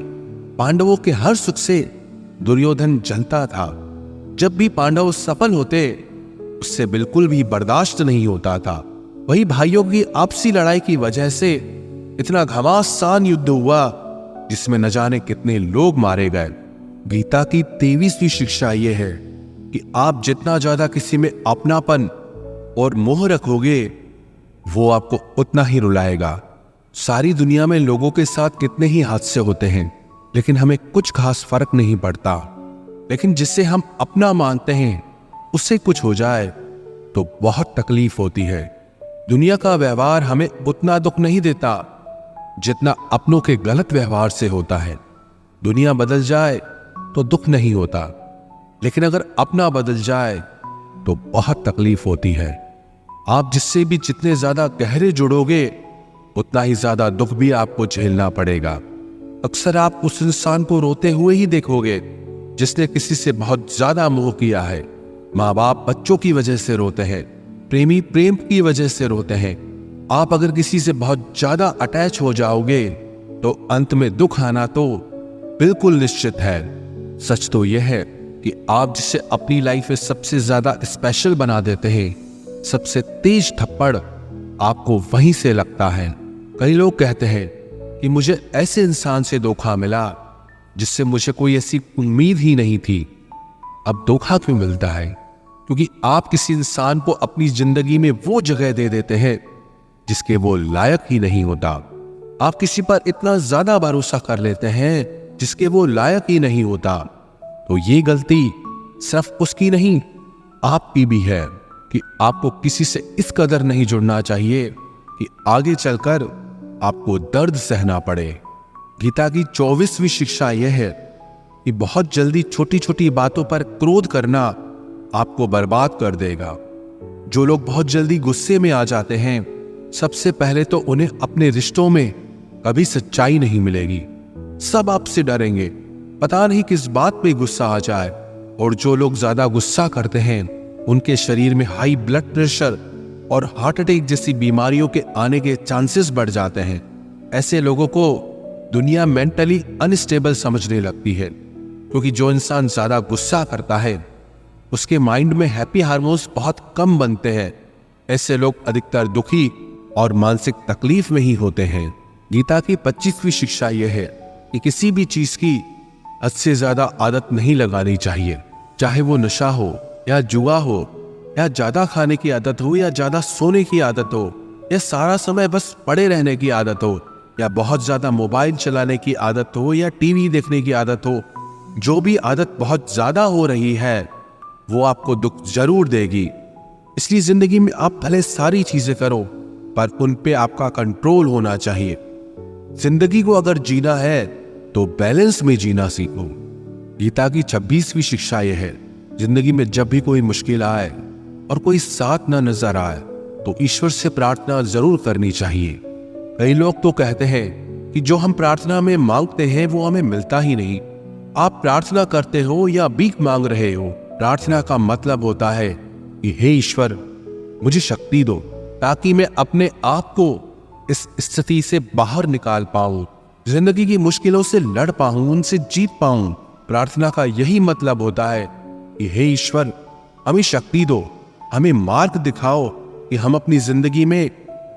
पांडवों के हर सुख से दुर्योधन जलता था। जब भी पांडव सफल होते उससे बिल्कुल भी बर्दाश्त नहीं होता था। वही भाइयों की आपसी लड़ाई की वजह से इतना घमासान युद्ध हुआ जिसमें न जाने कितने लोग मारे गए। गीता की 23वीं शिक्षा यह है कि आप जितना ज्यादा किसी में अपनापन और मोह रखोगे वो आपको उतना ही रुलाएगा। सारी दुनिया में लोगों के साथ कितने ही हादसे होते हैं लेकिन हमें कुछ खास फर्क नहीं पड़ता, लेकिन जिससे हम अपना मानते हैं उससे कुछ हो जाए तो बहुत तकलीफ होती है। दुनिया का व्यवहार हमें उतना दुख नहीं देता जितना अपनों के गलत व्यवहार से होता है। दुनिया बदल जाए तो दुख नहीं होता, लेकिन अगर अपना बदल जाए तो बहुत तकलीफ होती है। आप जिससे भी जितने ज्यादा गहरे जुड़ोगे उतना ही ज्यादा दुख भी आपको झेलना पड़ेगा। अक्सर आप उस इंसान को रोते हुए ही देखोगे जिसने किसी से बहुत ज्यादा मोह किया है। माँ बाप बच्चों की वजह से रोते हैं, प्रेमी प्रेम की वजह से रोते हैं। आप अगर किसी से बहुत ज्यादा अटैच हो जाओगे तो अंत में दुख आना तो बिल्कुल निश्चित है। सच तो यह है कि आप जिसे अपनी लाइफ में सबसे ज्यादा स्पेशल बना देते हैं, सबसे तेज थप्पड़ आपको वहीं से लगता है। कई लोग कहते हैं कि मुझे ऐसे इंसान से धोखा मिला जिससे मुझे कोई ऐसी उम्मीद ही नहीं थी। अब धोखा क्यों मिलता है? क्योंकि आप किसी इंसान को अपनी जिंदगी में वो जगह दे देते हैं जिसके वो लायक ही नहीं होता। आप किसी पर इतना ज्यादा भरोसा कर लेते हैं जिसके वो लायक ही नहीं होता। तो ये गलती सिर्फ उसकी नहीं, आपकी भी है कि आपको किसी से इस कदर नहीं जुड़ना चाहिए कि आगे चलकर आपको दर्द सहना पड़े। गीता की 24वीं शिक्षा यह है कि बहुत जल्दी छोटी छोटी बातों पर क्रोध करना आपको बर्बाद कर देगा। जो लोग बहुत जल्दी गुस्से में आ जाते हैं, सबसे पहले तो उन्हें अपने रिश्तों में कभी सच्चाई नहीं मिलेगी। सब आपसे डरेंगे, पता नहीं किस बात पे गुस्सा आ जाए। और जो लोग ज्यादा गुस्सा करते हैं उनके शरीर में हाई ब्लड प्रेशर और हार्ट अटैक जैसी बीमारियों के आने के चांसेस बढ़ जाते हैं। ऐसे लोगों को दुनिया मेंटली अनस्टेबल समझने लगती है, क्योंकि जो इंसान ज्यादा गुस्सा करता है उसके माइंड में हैप्पी हार्मोन्स बहुत कम बनते हैं। ऐसे लोग अधिकतर दुखी और मानसिक तकलीफ में ही होते हैं। गीता की 25वीं शिक्षा यह है कि किसी भी चीज की हद से ज्यादा आदत नहीं लगानी चाहिए, चाहे वो नशा हो या जुआ हो या ज्यादा खाने की आदत हो या ज्यादा सोने की आदत हो या सारा समय बस पड़े रहने की आदत हो या बहुत ज्यादा मोबाइल चलाने की आदत हो या टीवी देखने की आदत हो। जो भी आदत बहुत ज्यादा हो रही है वो आपको दुख जरूर देगी। इसलिए जिंदगी में आप भले सारी चीजें करो पर उन पे आपका कंट्रोल होना चाहिए। जिंदगी को अगर जीना है तो बैलेंस में जीना सीखो। गीता की 26वीं शिक्षा यह है, जिंदगी में जब भी कोई मुश्किल आए और कोई साथ ना नजर आए तो ईश्वर से प्रार्थना जरूर करनी चाहिए। कई लोग तो कहते हैं कि जो हम प्रार्थना में मांगते हैं वो हमें मिलता ही नहीं। आप प्रार्थना करते हो या भीख मांग रहे हो, प्रार्थना का मतलब होता है कि हे ईश्वर, मुझे शक्ति दो ताकि मैं अपने आप को इस स्थिति से बाहर निकाल पाऊं, जिंदगी की मुश्किलों से लड़ पाऊं, उनसे जीत पाऊं। प्रार्थना का यही मतलब होता है कि हे ईश्वर, हमें शक्ति दो, हमें मार्ग दिखाओ कि हम अपनी जिंदगी में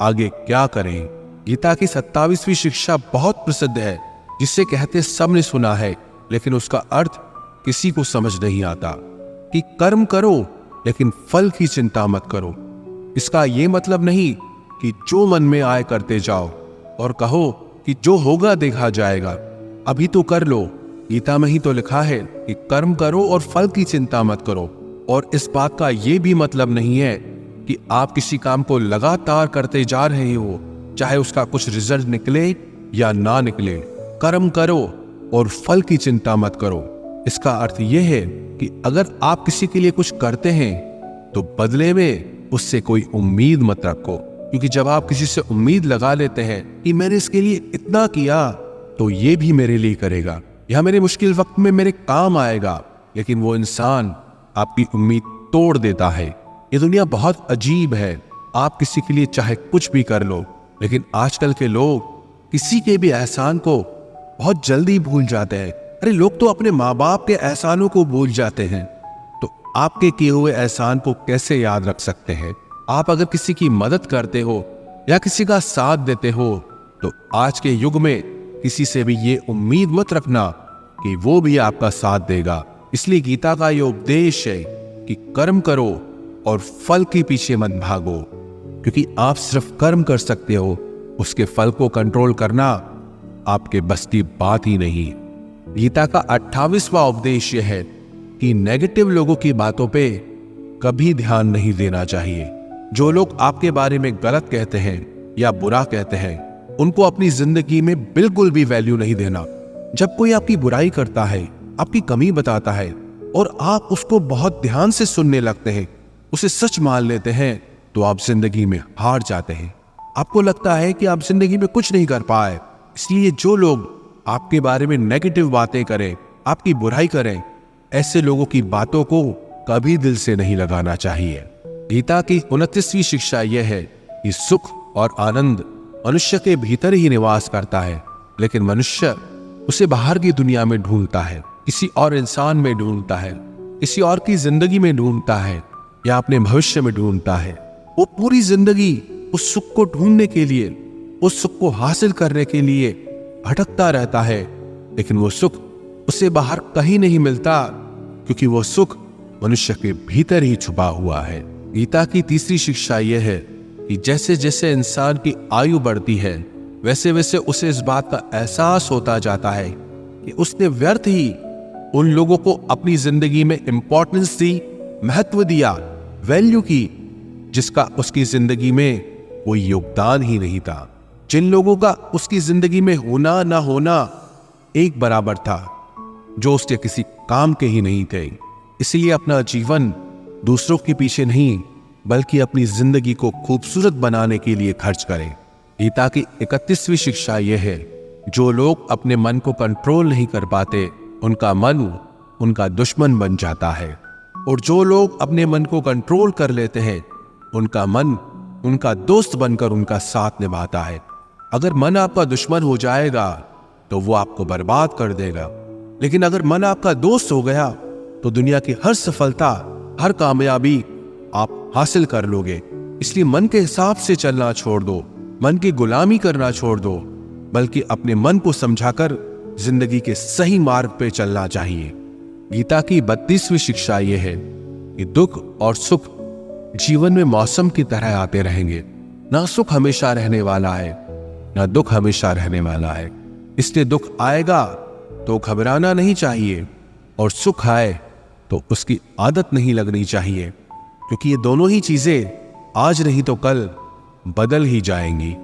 आगे क्या करें। गीता की 27वीं शिक्षा बहुत प्रसिद्ध है, जिसे कहते सबने सुना है, लेकिन उसका अर्थ किसी को समझ नहीं आता कि कर्म करो लेकिन फल की चिंता मत करो। इसका यह मतलब नहीं कि जो मन में आए करते जाओ और कहो कि जो होगा देखा जाएगा, अभी तो कर लो। गीता में ही तो लिखा है कि कर्म करो और फल की चिंता मत करो। और इस बात का यह भी मतलब नहीं है कि आप किसी काम को लगातार करते जा रहे हो, चाहे उसका कुछ रिजल्ट निकले या ना निकले। कर्म करो और फल की चिंता मत करो। इसका अर्थ यह है कि अगर आप किसी के लिए कुछ करते हैं तो बदले में उससे कोई उम्मीद मत रखो, क्योंकि जब आप किसी से उम्मीद लगा लेते हैं कि मैंने इसके लिए इतना किया तो ये भी मेरे लिए करेगा या मेरे मुश्किल वक्त में मेरे काम आएगा, लेकिन वो इंसान आपकी उम्मीद तोड़ देता है। ये दुनिया बहुत अजीब है। आप किसी के लिए चाहे कुछ भी कर लो, लेकिन आजकल के लोग किसी के भी एहसान को बहुत जल्दी भूल जाते हैं। अरे लोग तो अपने माँ बाप के एहसानों को भूल जाते हैं, तो आपके किए हुए एहसान को कैसे याद रख सकते हैं। आप अगर किसी की मदद करते हो या किसी का साथ देते हो तो आज के युग में किसी से भी ये उम्मीद मत रखना कि वो भी आपका साथ देगा। इसलिए गीता का ये उपदेश है कि कर्म करो और फल के पीछे मत भागो, क्योंकि आप सिर्फ कर्म कर सकते हो, उसके फल को कंट्रोल करना आपके बस की बात ही नहीं। गीता का 28वां उपदेश यह है कि नेगेटिव लोगों की बातों पे कभी ध्यान नहीं देना चाहिए। जो लोग आपके बारे में गलत कहते हैं या बुरा कहते हैं, उनको अपनी जिंदगी में बिल्कुल भी वैल्यू नहीं देना। जब कोई आपकी बुराई करता है, आपकी कमी बताता है और आप उसको बहुत ध्यान से सुनने लगते हैं, उसे सच मान लेते हैं, तो आप जिंदगी में हार जाते हैं। आपको लगता है कि आप जिंदगी में कुछ नहीं कर पाए। इसलिए जो लोग आपके बारे में नेगेटिव बातें करें, आपकी बुराई करें, ऐसे लोगों की बातों को कभी दिल से नहीं लगाना चाहिए। गीता की 29वीं शिक्षा यह है कि सुख और आनंद मनुष्य के भीतर ही निवास करता है, लेकिन मनुष्य उसे बाहर की दुनिया में ढूंढता है, किसी और इंसान में ढूंढता है, किसी और की जिंदगी में ढूंढता है या अपने भविष्य में ढूंढता है। वो पूरी जिंदगी उस सुख को ढूंढने के लिए, उस सुख को हासिल करने के लिए भटकता रहता है, लेकिन वो सुख उसे बाहर कहीं नहीं मिलता, क्योंकि वो सुख मनुष्य के भीतर ही छुपा हुआ है। गीता की 3री शिक्षा यह है कि जैसे जैसे इंसान की आयु बढ़ती है, वैसे वैसे उसे इस बात का एहसास होता जाता है कि उसने व्यर्थ ही उन लोगों को अपनी जिंदगी में इंपॉर्टेंस दी, महत्व दिया, वैल्यू की, जिसका उसकी जिंदगी में कोई योगदान ही नहीं था। जिन लोगों का उसकी जिंदगी में होना ना होना एक बराबर था, जो उसके किसी काम के ही नहीं थे। इसलिए अपना जीवन दूसरों के पीछे नहीं, बल्कि अपनी जिंदगी को खूबसूरत बनाने के लिए खर्च करें। गीता की 31वीं शिक्षा यह है, जो लोग अपने मन को कंट्रोल नहीं कर पाते, उनका मन उनका दुश्मन बन जाता है, और जो लोग अपने मन को कंट्रोल कर लेते हैं, उनका मन उनका दोस्त बनकर उनका साथ निभाता है। अगर मन आपका दुश्मन हो जाएगा तो वो आपको बर्बाद कर देगा, लेकिन अगर मन आपका दोस्त हो गया तो दुनिया की हर सफलता, हर कामयाबी आप हासिल कर लोगे। इसलिए मन के हिसाब से चलना छोड़ दो, मन की गुलामी करना छोड़ दो, बल्कि अपने मन को समझाकर जिंदगी के सही मार्ग पे चलना चाहिए। गीता की 32वीं शिक्षा यह है कि दुख और सुख जीवन में मौसम की तरह आते रहेंगे। ना सुख हमेशा रहने वाला है, ना दुख हमेशा रहने वाला है। इसलिए दुख आएगा तो घबराना नहीं चाहिए, और सुख आए तो उसकी आदत नहीं लगनी चाहिए, क्योंकि ये दोनों ही चीजें आज नहीं तो कल बदल ही जाएंगी।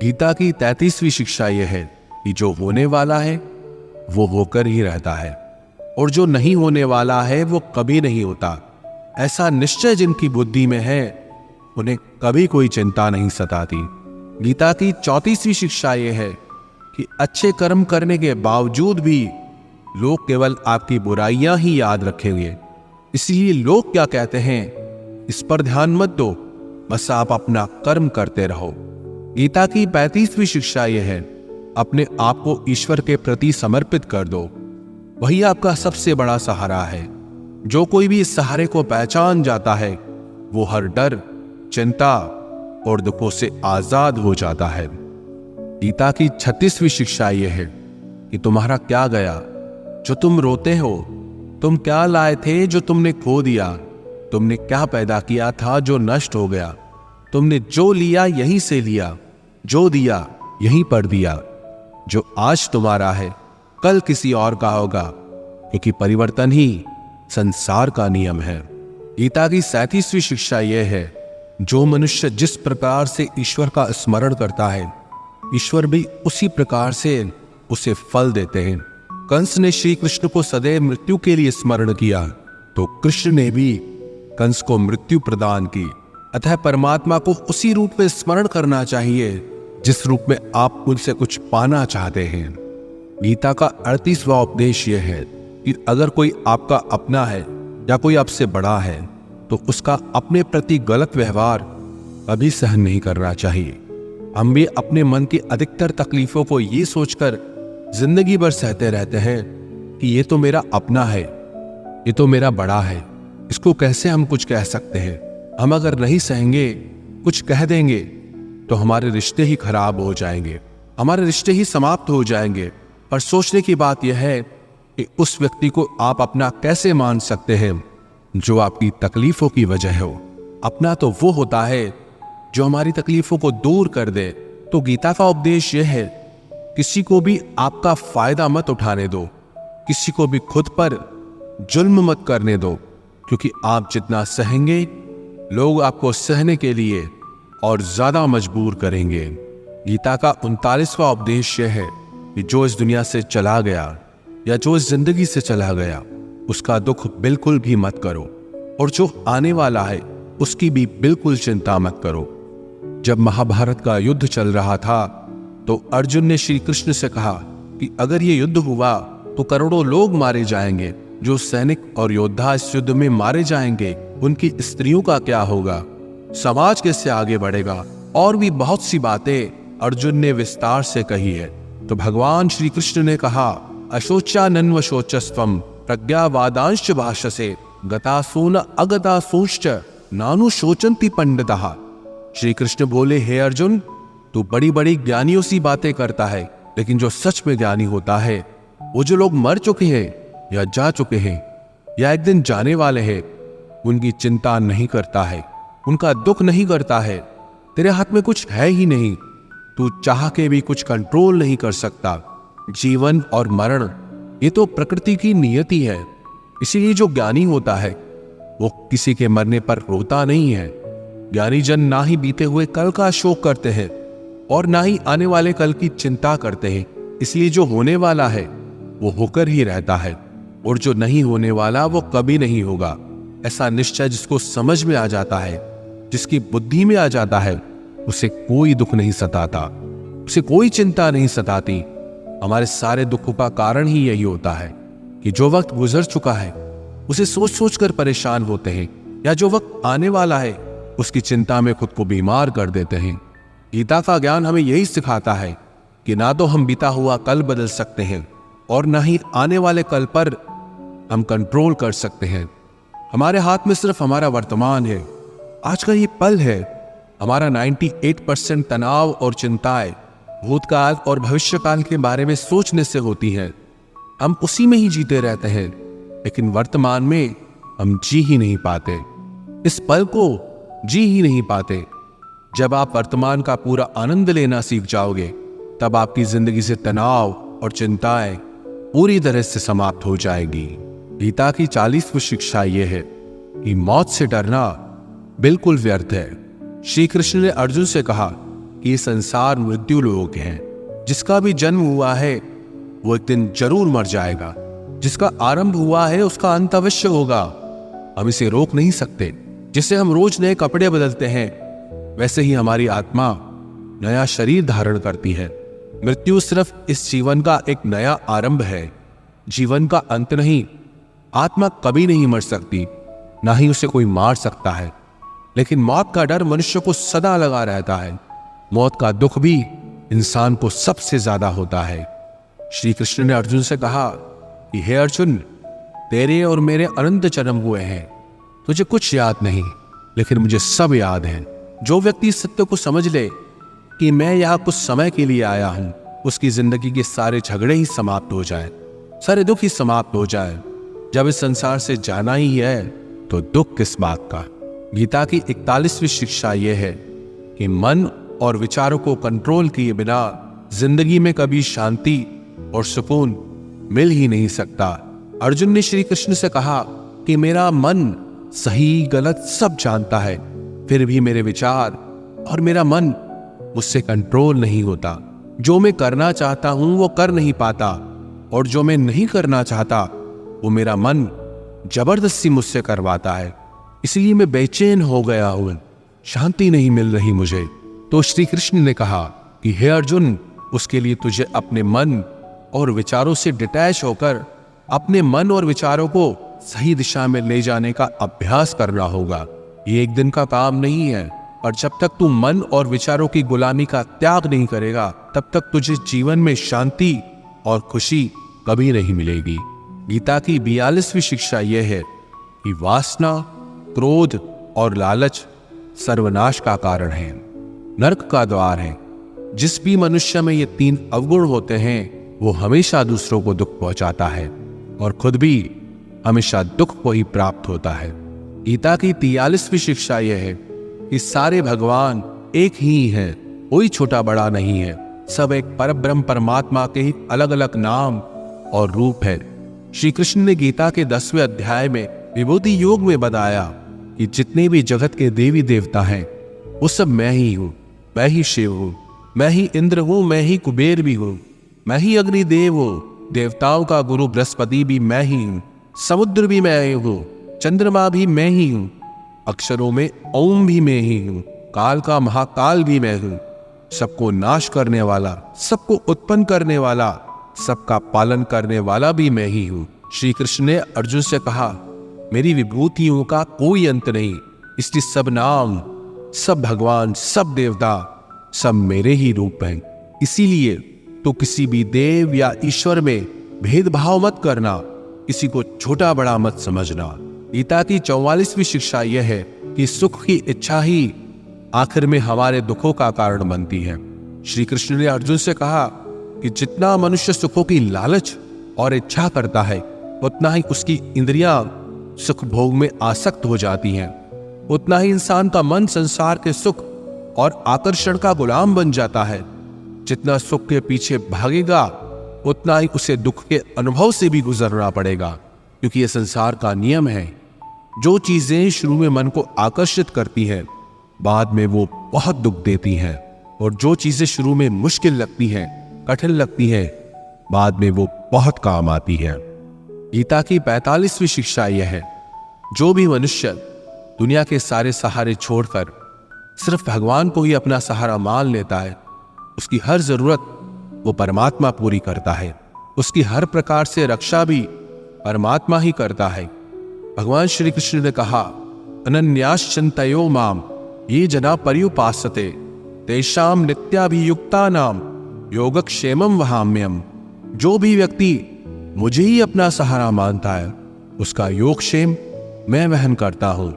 गीता की 33वीं शिक्षा यह है कि जो होने वाला है वो होकर ही रहता है, और जो नहीं होने वाला है वो कभी नहीं होता। ऐसा निश्चय जिनकी बुद्धि में है उन्हें कभी कोई चिंता नहीं सताती। गीता की 34वीं शिक्षा यह है कि अच्छे कर्म करने के बावजूद भी लोग केवल आपकी बुराइयां ही याद रखेंगे, इसलिए लोग क्या कहते हैं इस पर ध्यान मत दो, बस आप अपना कर्म करते रहो। गीता की 35वीं शिक्षा यह है अपने आप को ईश्वर के प्रति समर्पित कर दो, वही आपका सबसे बड़ा सहारा है। जो कोई भी इस सहारे को पहचान जाता है वो हर डर, चिंता और दुखों से आजाद हो जाता है। गीता की 36वीं शिक्षा यह है कि तुम्हारा क्या गया जो तुम रोते हो, तुम क्या लाए थे जो तुमने खो दिया, तुमने क्या पैदा किया था जो नष्ट हो गया, तुमने जो लिया यहीं से लिया, जो दिया यहीं पर दिया। जो आज तुम्हारा है कल किसी और का होगा, क्योंकि परिवर्तन ही संसार का नियम है। गीता की 37वीं शिक्षा यह है जो मनुष्य जिस प्रकार से ईश्वर का स्मरण करता है ईश्वर भी उसी प्रकार से उसे फल देते हैं। कंस ने श्री कृष्ण को सदैव मृत्यु के लिए स्मरण किया तो कृष्ण ने भी कंस को मृत्यु प्रदान की। अतः परमात्मा को उसी रूप में स्मरण करना चाहिए जिस रूप में आप उनसे कुछ पाना चाहते हैं। गीता का 38वां उपदेश यह है कि अगर कोई आपका अपना है या कोई आपसे बड़ा है तो उसका अपने प्रति गलत व्यवहार कभी सहन नहीं करना चाहिए। हम भी अपने मन की अधिकतर तकलीफों को ये सोचकर जिंदगी भर सहते रहते हैं कि ये तो मेरा अपना है, ये तो मेरा बड़ा है, इसको कैसे हम कुछ कह सकते हैं। हम अगर नहीं सहेंगे, कुछ कह देंगे तो हमारे रिश्ते ही खराब हो जाएंगे, हमारे रिश्ते ही समाप्त हो जाएंगे। पर सोचने की बात यह है कि उस व्यक्ति को आप अपना कैसे मान सकते हैं जो आपकी तकलीफों की वजह हो। अपना तो वो होता है जो हमारी तकलीफों को दूर कर दे। तो गीता का उपदेश यह है किसी को भी आपका फायदा मत उठाने दो, किसी को भी खुद पर जुल्म मत करने दो, क्योंकि आप जितना सहेंगे लोग आपको सहने के लिए और ज्यादा मजबूर करेंगे। गीता का 39वां उपदेश यह है कि जो इस दुनिया से चला गया या जो इस जिंदगी से चला गया उसका दुख बिल्कुल भी मत करो, और जो आने वाला है उसकी भी बिल्कुल चिंता मत करो। जब महाभारत का युद्ध चल रहा था तो अर्जुन ने श्री कृष्ण से कहा कि अगर ये युद्ध हुआ तो करोड़ों लोग मारे जाएंगे। जो सैनिक और योद्धा इस युद्ध में मारे जाएंगे उनकी स्त्रियों का क्या होगा, समाज कैसे आगे बढ़ेगा। और भी बहुत सी बातें अर्जुन ने विस्तार से कही है। तो भगवान श्री कृष्ण ने कहा अशोचानन्व शोचस्त्वम प्रज्ञावादांश्च भाषसे गतासून अगतासूश्च नानु शोचन्ति पंडितः। श्री कृष्ण बोले हे अर्जुन, तू बड़ी बड़ी ज्ञानियों सी बातें करता है, लेकिन जो सच में ज्ञानी होता है वो जो लोग मर चुके हैं या जा चुके हैं या एक दिन जाने वाले हैं उनकी चिंता नहीं करता है, उनका दुख नहीं करता है। तेरे हाथ में कुछ है ही नहीं, तू चाह के भी कुछ कंट्रोल नहीं कर सकता। जीवन और मरण ये तो प्रकृति की नियति है। इसीलिए जो ज्ञानी होता है वो किसी के मरने पर रोता नहीं है। ज्ञानी जन ना ही बीते हुए कल का शोक करते हैं और ना ही आने वाले कल की चिंता करते हैं। इसलिए जो होने वाला है वो होकर ही रहता है, और जो नहीं होने वाला वो कभी नहीं होगा। ऐसा निश्चय जिसको समझ में आ जाता है, जिसकी बुद्धि में आ जाता है, उसे कोई दुख नहीं सताता, उसे कोई चिंता नहीं सताती। हमारे सारे दुखों का कारण ही यही होता है कि जो वक्त गुजर चुका है उसे सोच सोच कर परेशान होते हैं, या जो वक्त आने वाला है उसकी चिंता में खुद को बीमार कर देते हैं। गीता का ज्ञान हमें यही सिखाता है कि ना तो हम बीता हुआ कल बदल सकते हैं और ना ही आने वाले कल पर हम कंट्रोल कर सकते हैं। हमारे हाथ में सिर्फ हमारा वर्तमान है, आज का ये पल है। हमारा 98% तनाव और चिंताएं भूतकाल और भविष्यकाल के बारे में सोचने से होती हैं। हम उसी में ही जीते रहते हैं, लेकिन वर्तमान में हम जी ही नहीं पाते, इस पल को जी ही नहीं पाते। जब आप वर्तमान का पूरा आनंद लेना सीख जाओगे तब आपकी जिंदगी से तनाव और चिंताएं पूरी तरह से समाप्त हो जाएगी। गीता की 40वीं शिक्षा यह है कि मौत से डरना बिल्कुल व्यर्थ है। श्री कृष्ण ने अर्जुन से कहा कि ये संसार मृत्यु लोक है। जिसका भी जन्म हुआ है वो एक दिन जरूर मर जाएगा। जिसका आरंभ हुआ है उसका अंत अवश्य होगा। हम इसे रोक नहीं सकते। जिसे हम रोज नए कपड़े बदलते हैं वैसे ही हमारी आत्मा नया शरीर धारण करती है। मृत्यु सिर्फ इस जीवन का एक नया आरंभ है, जीवन का अंत नहीं। आत्मा कभी नहीं मर सकती, ना ही उसे कोई मार सकता है। लेकिन मौत का डर मनुष्य को सदा लगा रहता है। मौत का दुख भी इंसान को सबसे ज्यादा होता है। श्री कृष्ण ने अर्जुन से कहा कि हे अर्जुन, तेरे और मेरे अनंत जन्म हुए हैं, तुझे कुछ याद नहीं, लेकिन मुझे सब याद है। जो व्यक्ति इस सत्य को समझ ले कि मैं यहां कुछ समय के लिए आया हूं, उसकी जिंदगी के सारे झगड़े ही समाप्त हो जाए, सारे दुख ही समाप्त हो जाए। जब इस संसार से जाना ही है तो दुख किस बात का। गीता की 41वीं शिक्षा यह है कि मन और विचारों को कंट्रोल किए बिना जिंदगी में कभी शांति और सुकून मिल ही नहीं सकता। अर्जुन ने श्री कृष्ण से कहा कि मेरा मन सही गलत सब जानता है, फिर भी मेरे विचार और मेरा मन मुझसे कंट्रोल नहीं होता। जो मैं करना चाहता हूं वो कर नहीं पाता, और जो मैं नहीं करना चाहता वो मेरा मन जबरदस्ती मुझसे करवाता है। इसलिए मैं बेचैन हो गया हूं, शांति नहीं मिल रही मुझे। तो श्री कृष्ण ने कहा कि हे अर्जुन, उसके लिए तुझे अपने मन और विचारों से डिटैच होकर अपने मन और विचारों को सही दिशा में ले जाने का अभ्यास करना होगा। ये एक दिन का काम नहीं है, और जब तक तू मन और विचारों की गुलामी का त्याग नहीं करेगा तब तक तुझे जीवन में शांति और खुशी कभी नहीं मिलेगी। गीता की 42वीं शिक्षा यह है कि वासना, क्रोध और लालच सर्वनाश का कारण है, नरक का द्वार है। जिस भी मनुष्य में ये 3 अवगुण होते हैं वो हमेशा दूसरों को दुख पहुंचाता है और खुद भी हमेशा दुख को ही प्राप्त होता है। गीता की 43वीं शिक्षा यह है कि सारे भगवान एक ही हैं, कोई छोटा बड़ा नहीं है। सब एक परब्रह्म परमात्मा के ही अलग अलग नाम और रूप है। श्री कृष्ण ने गीता के 10वें अध्याय में विभूति योग में बताया कि जितने भी जगत के देवी देवता हैं वो सब मैं ही हूं। मैं ही शिव हूं, मैं ही इंद्र हूं, मैं ही कुबेर भी हूं, मैं ही अग्निदेव हूं, देवताओं का गुरु बृहस्पति भी मैं ही हूं, समुद्र भी मैं ही हूं, चंद्रमा भी मैं ही हूं, अक्षरों में ओम भी मैं ही हूं, काल का महाकाल भी मैं हूं, सबको नाश करने वाला, सबको उत्पन्न करने वाला, सबका पालन करने वाला भी मैं ही हूं। श्री कृष्ण ने अर्जुन से कहा, मेरी विभूतियों का कोई अंत नहीं, इसलिए सब नाम, सब भगवान, सब देवता, सब मेरे ही रूप हैं। इसीलिए तो किसी भी देव या ईश्वर में भेदभाव मत करना, किसी को छोटा बड़ा मत समझना। गीता की 44वीं शिक्षा यह है कि सुख की इच्छा ही आखिर में हमारे दुखों का कारण बनती है। श्री कृष्ण ने अर्जुन से कहा कि जितना मनुष्य सुखों की लालच और इच्छा करता है उतना ही उसकी इंद्रियां सुख भोग में आसक्त हो जाती हैं, उतना ही इंसान का मन संसार के सुख और आकर्षण का गुलाम बन जाता है। जितना सुख के पीछे भागेगा उतना ही उसे दुख के अनुभव से भी गुजरना पड़ेगा, क्योंकि यह संसार का नियम है। जो चीजें शुरू में मन को आकर्षित करती हैं बाद में वो बहुत दुख देती हैं, और जो चीजें शुरू में मुश्किल लगती हैं, कठिन लगती हैं, बाद में वो बहुत काम आती है। गीता की 45वीं शिक्षा यह है, जो भी मनुष्य दुनिया के सारे सहारे छोड़कर सिर्फ भगवान को ही अपना सहारा मान लेता है, उसकी हर जरूरत वो परमात्मा पूरी करता है। उसकी हर प्रकार से रक्षा भी परमात्मा ही करता है। भगवान श्री कृष्ण ने कहा, अनन्याश्चिन्तयो माम ये जना पर्युपासते तेषाम नित्याभियुक्तानाम योगक्षेमम वहाम्यहम्। जो भी व्यक्ति मुझे ही अपना सहारा मानता है उसका योगक्षेम मैं वहन करता हूं।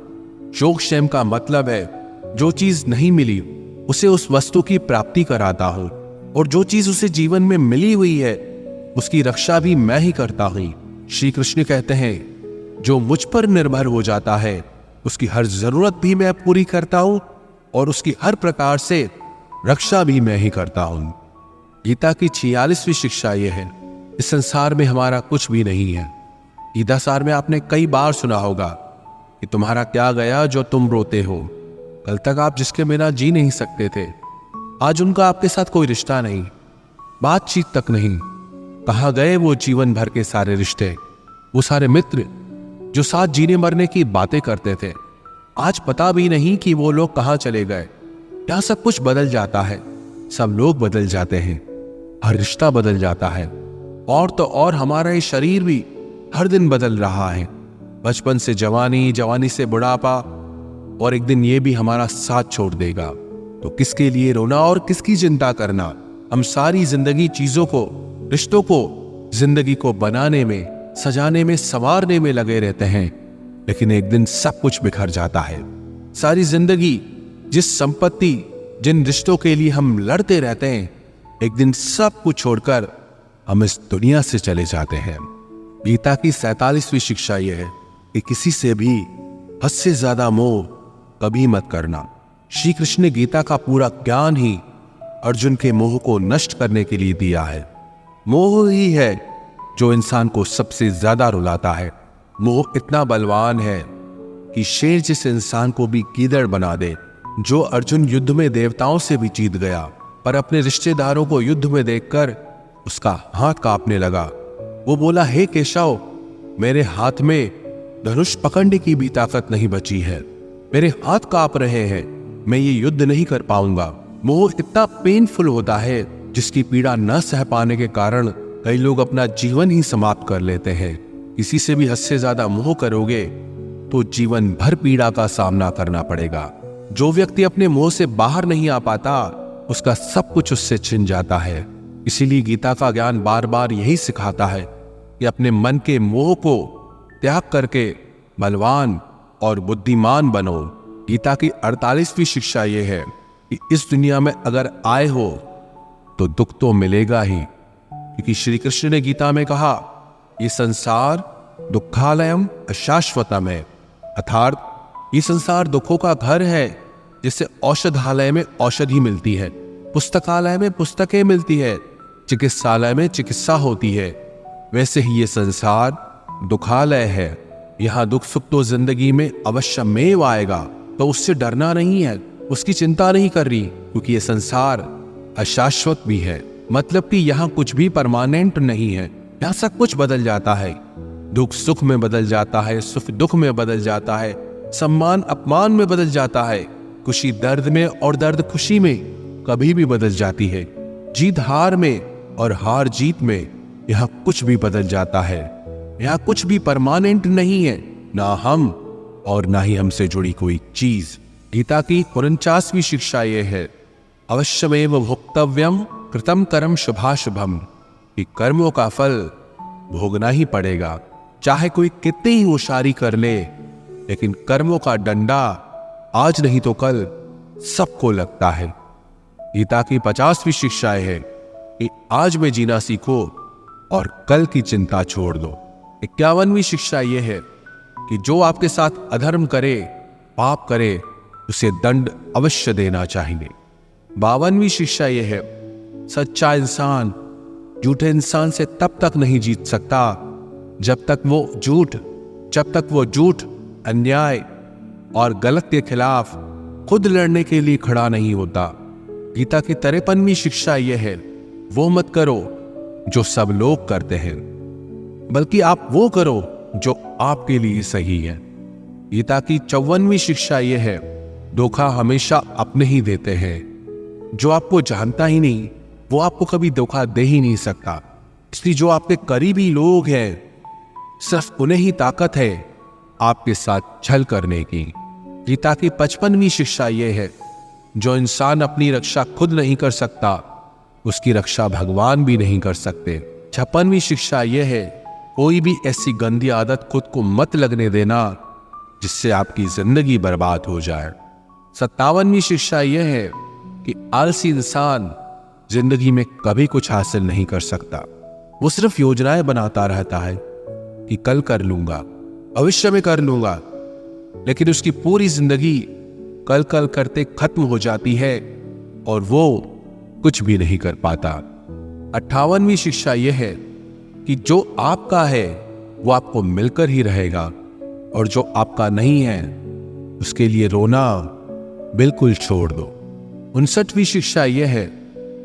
योगक्षेम का मतलब है जो चीज नहीं मिली उसे उस वस्तु की प्राप्ति कराता हूं, और जो चीज उसे जीवन में मिली हुई है उसकी रक्षा भी मैं ही करता हूं। श्री कृष्ण कहते हैं, जो मुझ पर निर्भर हो जाता है उसकी हर जरूरत भी मैं पूरी करता हूं और उसकी हर प्रकार से रक्षा भी मैं ही करता हूं। गीता की 46वीं शिक्षा यह है, इस संसार में हमारा कुछ भी नहीं है। गीता सार में आपने कई बार सुना होगा कि तुम्हारा क्या गया जो तुम रोते हो, कल तक आप जिसके बिना जी नहीं सकते थे, आज उनका आपके साथ कोई रिश्ता नहीं, बातचीत तक नहीं। कहाँ गए वो जीवन भर के सारे रिश्ते, वो सारे मित्र जो साथ जीने मरने की बातें करते थे? आज पता भी नहीं कि वो लोग कहाँ चले गए। यहाँ सब कुछ बदल जाता है, सब लोग बदल जाते हैं, हर रिश्ता बदल जाता है, और तो और हमारा ये शरीर भी हर दिन बदल रहा है। बचपन से जवानी, जवानी से बुढ़ापा, और एक दिन ये भी हमारा साथ छोड़ देगा। तो किसके लिए रोना और किसकी चिंता करना? हम सारी जिंदगी चीजों को, रिश्तों को, जिंदगी को बनाने में, सजाने में, संवारने में लगे रहते हैं, लेकिन एक दिन सब कुछ बिखर जाता है। सारी जिंदगी जिस संपत्ति, जिन रिश्तों के लिए हम लड़ते रहते हैं, एक दिन सब कुछ छोड़कर हम इस दुनिया से चले जाते हैं। गीता की 47वीं शिक्षा यह है कि किसी से भी हद से ज्यादा मोह कभी मत करना। श्री कृष्ण ने गीता का पूरा ज्ञान ही अर्जुन के मोह को नष्ट करने के लिए दिया है। मोह ही है जो इंसान को सबसे ज्यादा रुलाता है। मोह इतना बलवान है कि शेर जिस इंसान को भी गीदड़ बना दे। जो अर्जुन युद्ध में देवताओं से भी जीत गया, पर अपने रिश्तेदारों को युद्ध में देखकर उसका हाथ कांपने लगा। वो बोला, हे केशव, मेरे हाथ में धनुष पकड़ने की भी ताकत नहीं बची है, मेरे हाथ कांप रहे हैं, मैं ये युद्ध नहीं कर पाऊंगा। मोह इतना पेनफुल होता है जिसकी पीड़ा न सह पाने के कारण कई लोग अपना जीवन ही समाप्त कर लेते हैं। किसी से भी हद से ज्यादा मोह करोगे तो जीवन भर पीड़ा का सामना करना पड़ेगा। जो व्यक्ति अपने मोह से बाहर नहीं आ पाता, उसका सब कुछ उससे छिन जाता है। इसीलिए गीता का ज्ञान बार बार यही सिखाता है कि अपने मन के मोह को त्याग करके बलवान और बुद्धिमान बनो। गीता की 48वीं शिक्षा यह है कि इस दुनिया में अगर आए हो तो दुख तो मिलेगा ही, क्योंकि श्री कृष्ण ने गीता में कहा, ये संसार दुखालयम अशाश्वतम है, अर्थात ये संसार दुखों का घर है। जिससे औषधालय में औषधि मिलती है, पुस्तकालय में पुस्तकें मिलती है, चिकित्सालय में चिकित्सा होती है, वैसे ही ये संसार दुखालय है। यहाँ दुख सुख तो जिंदगी में अवश्यमेव आएगा, तो उससे डरना नहीं है, उसकी चिंता नहीं कर रही, क्योंकि ये संसार अशाश्वत भी है। मतलब कि यहाँ कुछ भी परमानेंट नहीं है, यहाँ सब कुछ बदल जाता है। दुख सुख में बदल जाता है, सुख दुख में बदल जाता है, सम्मान अपमान में बदल जाता है, खुशी दर्द में और दर्द खुशी में कभी भी बदल जाती है। जीत हार में और हार जीत में यहाँ कुछ भी बदल जाता है। यहाँ कुछ भी परमानेंट नहीं है, ना हम और ना ही हमसे जुड़ी कोई चीज। गीता की 49वीं शिक्षा यह है, अवश्यमेव भोक्तव्यम कृतम कर्म शुभाशुभम, कि कर्मों का फल भोगना ही पड़ेगा। चाहे कोई कितनी ही होशियारी कर ले, लेकिन कर्मों का डंडा आज नहीं तो कल सबको लगता है। गीता की 50वीं शिक्षा है कि आज में जीना सीखो और कल की चिंता छोड़ दो। 51वीं शिक्षा यह है कि जो आपके साथ अधर्म करे, पाप करे, उसे दंड अवश्य देना चाहिए। 52वीं शिक्षा यह है, सच्चा इंसान झूठे इंसान से तब तक नहीं जीत सकता जब तक वो झूठ, अन्याय और गलत के खिलाफ खुद लड़ने के लिए खड़ा नहीं होता। गीता की 53वीं शिक्षा यह है, वो मत करो जो सब लोग करते हैं, बल्कि आप वो करो जो आपके लिए सही है। गीता की 54वीं शिक्षा यह है, धोखा हमेशा अपने ही देते हैं। जो आपको जानता ही नहीं, वो आपको कभी धोखा दे ही नहीं सकता। इसलिए जो आपके करीबी लोग हैं, सिर्फ उन्हें ही ताकत है आपके साथ छल करने की। गीता की 55वीं शिक्षा यह है, जो इंसान अपनी रक्षा खुद नहीं कर सकता, उसकी रक्षा भगवान भी नहीं कर सकते। 56वीं शिक्षा यह है, कोई भी ऐसी गंदी आदत खुद को मत लगने देना जिससे आपकी जिंदगी बर्बाद हो जाए। 57वीं शिक्षा यह है कि आलसी इंसान जिंदगी में कभी कुछ हासिल नहीं कर सकता। वो सिर्फ योजनाएं बनाता रहता है कि कल कर लूंगा, भविष्य में कर लूंगा, लेकिन उसकी पूरी जिंदगी कल कल करते खत्म हो जाती है और वो कुछ भी नहीं कर पाता। 58वीं शिक्षा यह है कि जो आपका है वो आपको मिलकर ही रहेगा, और जो आपका नहीं है उसके लिए रोना बिल्कुल छोड़ दो। 59वीं शिक्षा यह है,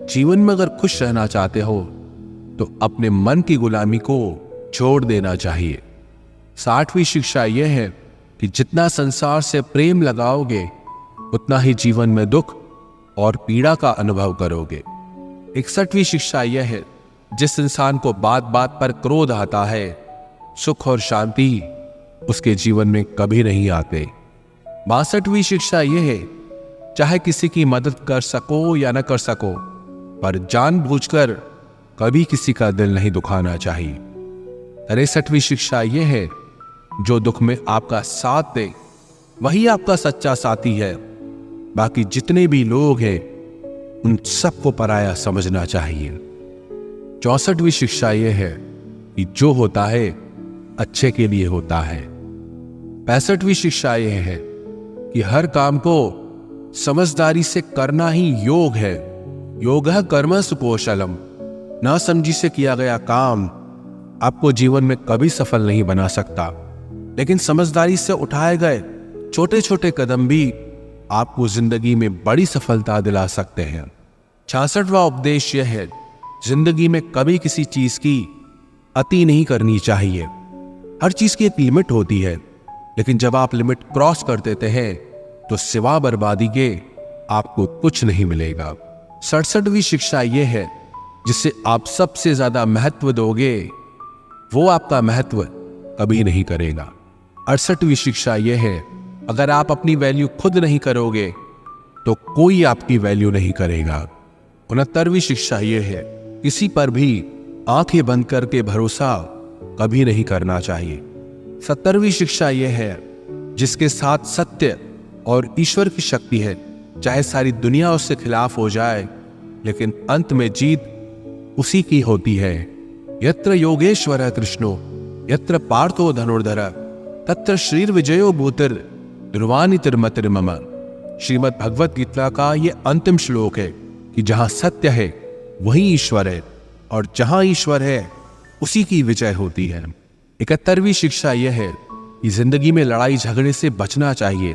जीवन में अगर खुश रहना चाहते हो तो अपने मन की गुलामी को छोड़ देना चाहिए। 60वीं शिक्षा यह है कि जितना संसार से प्रेम लगाओगे उतना ही जीवन में दुख और पीड़ा का अनुभव करोगे। 61वीं शिक्षा यह है, जिस इंसान को बात बात पर क्रोध आता है, सुख और शांति उसके जीवन में कभी नहीं आते। 62वीं शिक्षा यह है, चाहे किसी की मदद कर सको या न कर सको, पर जानबूझकर कभी किसी का दिल नहीं दुखाना चाहिए। 63वीं शिक्षा यह है, जो दुख में आपका साथ दे वही आपका सच्चा साथी है। बाकी जितने भी लोग हैं उन सबको पराया समझना चाहिए। 64वीं शिक्षा यह है कि जो होता है अच्छे के लिए होता है। 65वीं शिक्षा यह है कि हर काम को समझदारी से करना ही योग है। योगः कर्मसु कौशलम। ना समझी से किया गया काम आपको जीवन में कभी सफल नहीं बना सकता, लेकिन समझदारी से उठाए गए छोटे छोटे कदम भी आपको जिंदगी में बड़ी सफलता दिला सकते हैं। 66वां उपदेश यह है, जिंदगी में कभी किसी चीज की अति नहीं करनी चाहिए। हर चीज की एक लिमिट होती है, लेकिन जब आप लिमिट क्रॉस कर देते हैं तो सिवा बर्बादी के आपको कुछ नहीं मिलेगा। 67वीं शिक्षा यह है, जिसे आप सबसे ज्यादा महत्व दोगे वो आपका महत्व कभी नहीं करेगा। 68वीं शिक्षा यह है, अगर आप अपनी वैल्यू खुद नहीं करोगे तो कोई आपकी वैल्यू नहीं करेगा। 69वीं शिक्षा यह है, किसी पर भी आंखें बंद करके भरोसा कभी नहीं करना चाहिए। 70वीं शिक्षा यह है, जिसके साथ सत्य और ईश्वर की शक्ति है, चाहे सारी दुनिया उससे खिलाफ हो जाए, लेकिन अंत में जीत उसी की होती है। यत्र योगेश्वर कृष्णो यत्र पार्थो धनुर्धर तत्र श्रीर विजयो भूतिर ध्रुवानि तिर्मतिर्मम। श्रीमद् भगवत गीता का ये अंतिम श्लोक है कि जहां सत्य है वही ईश्वर है, और जहां ईश्वर है उसी की विजय होती है। 71वीं शिक्षा यह है कि जिंदगी में लड़ाई झगड़े से बचना चाहिए,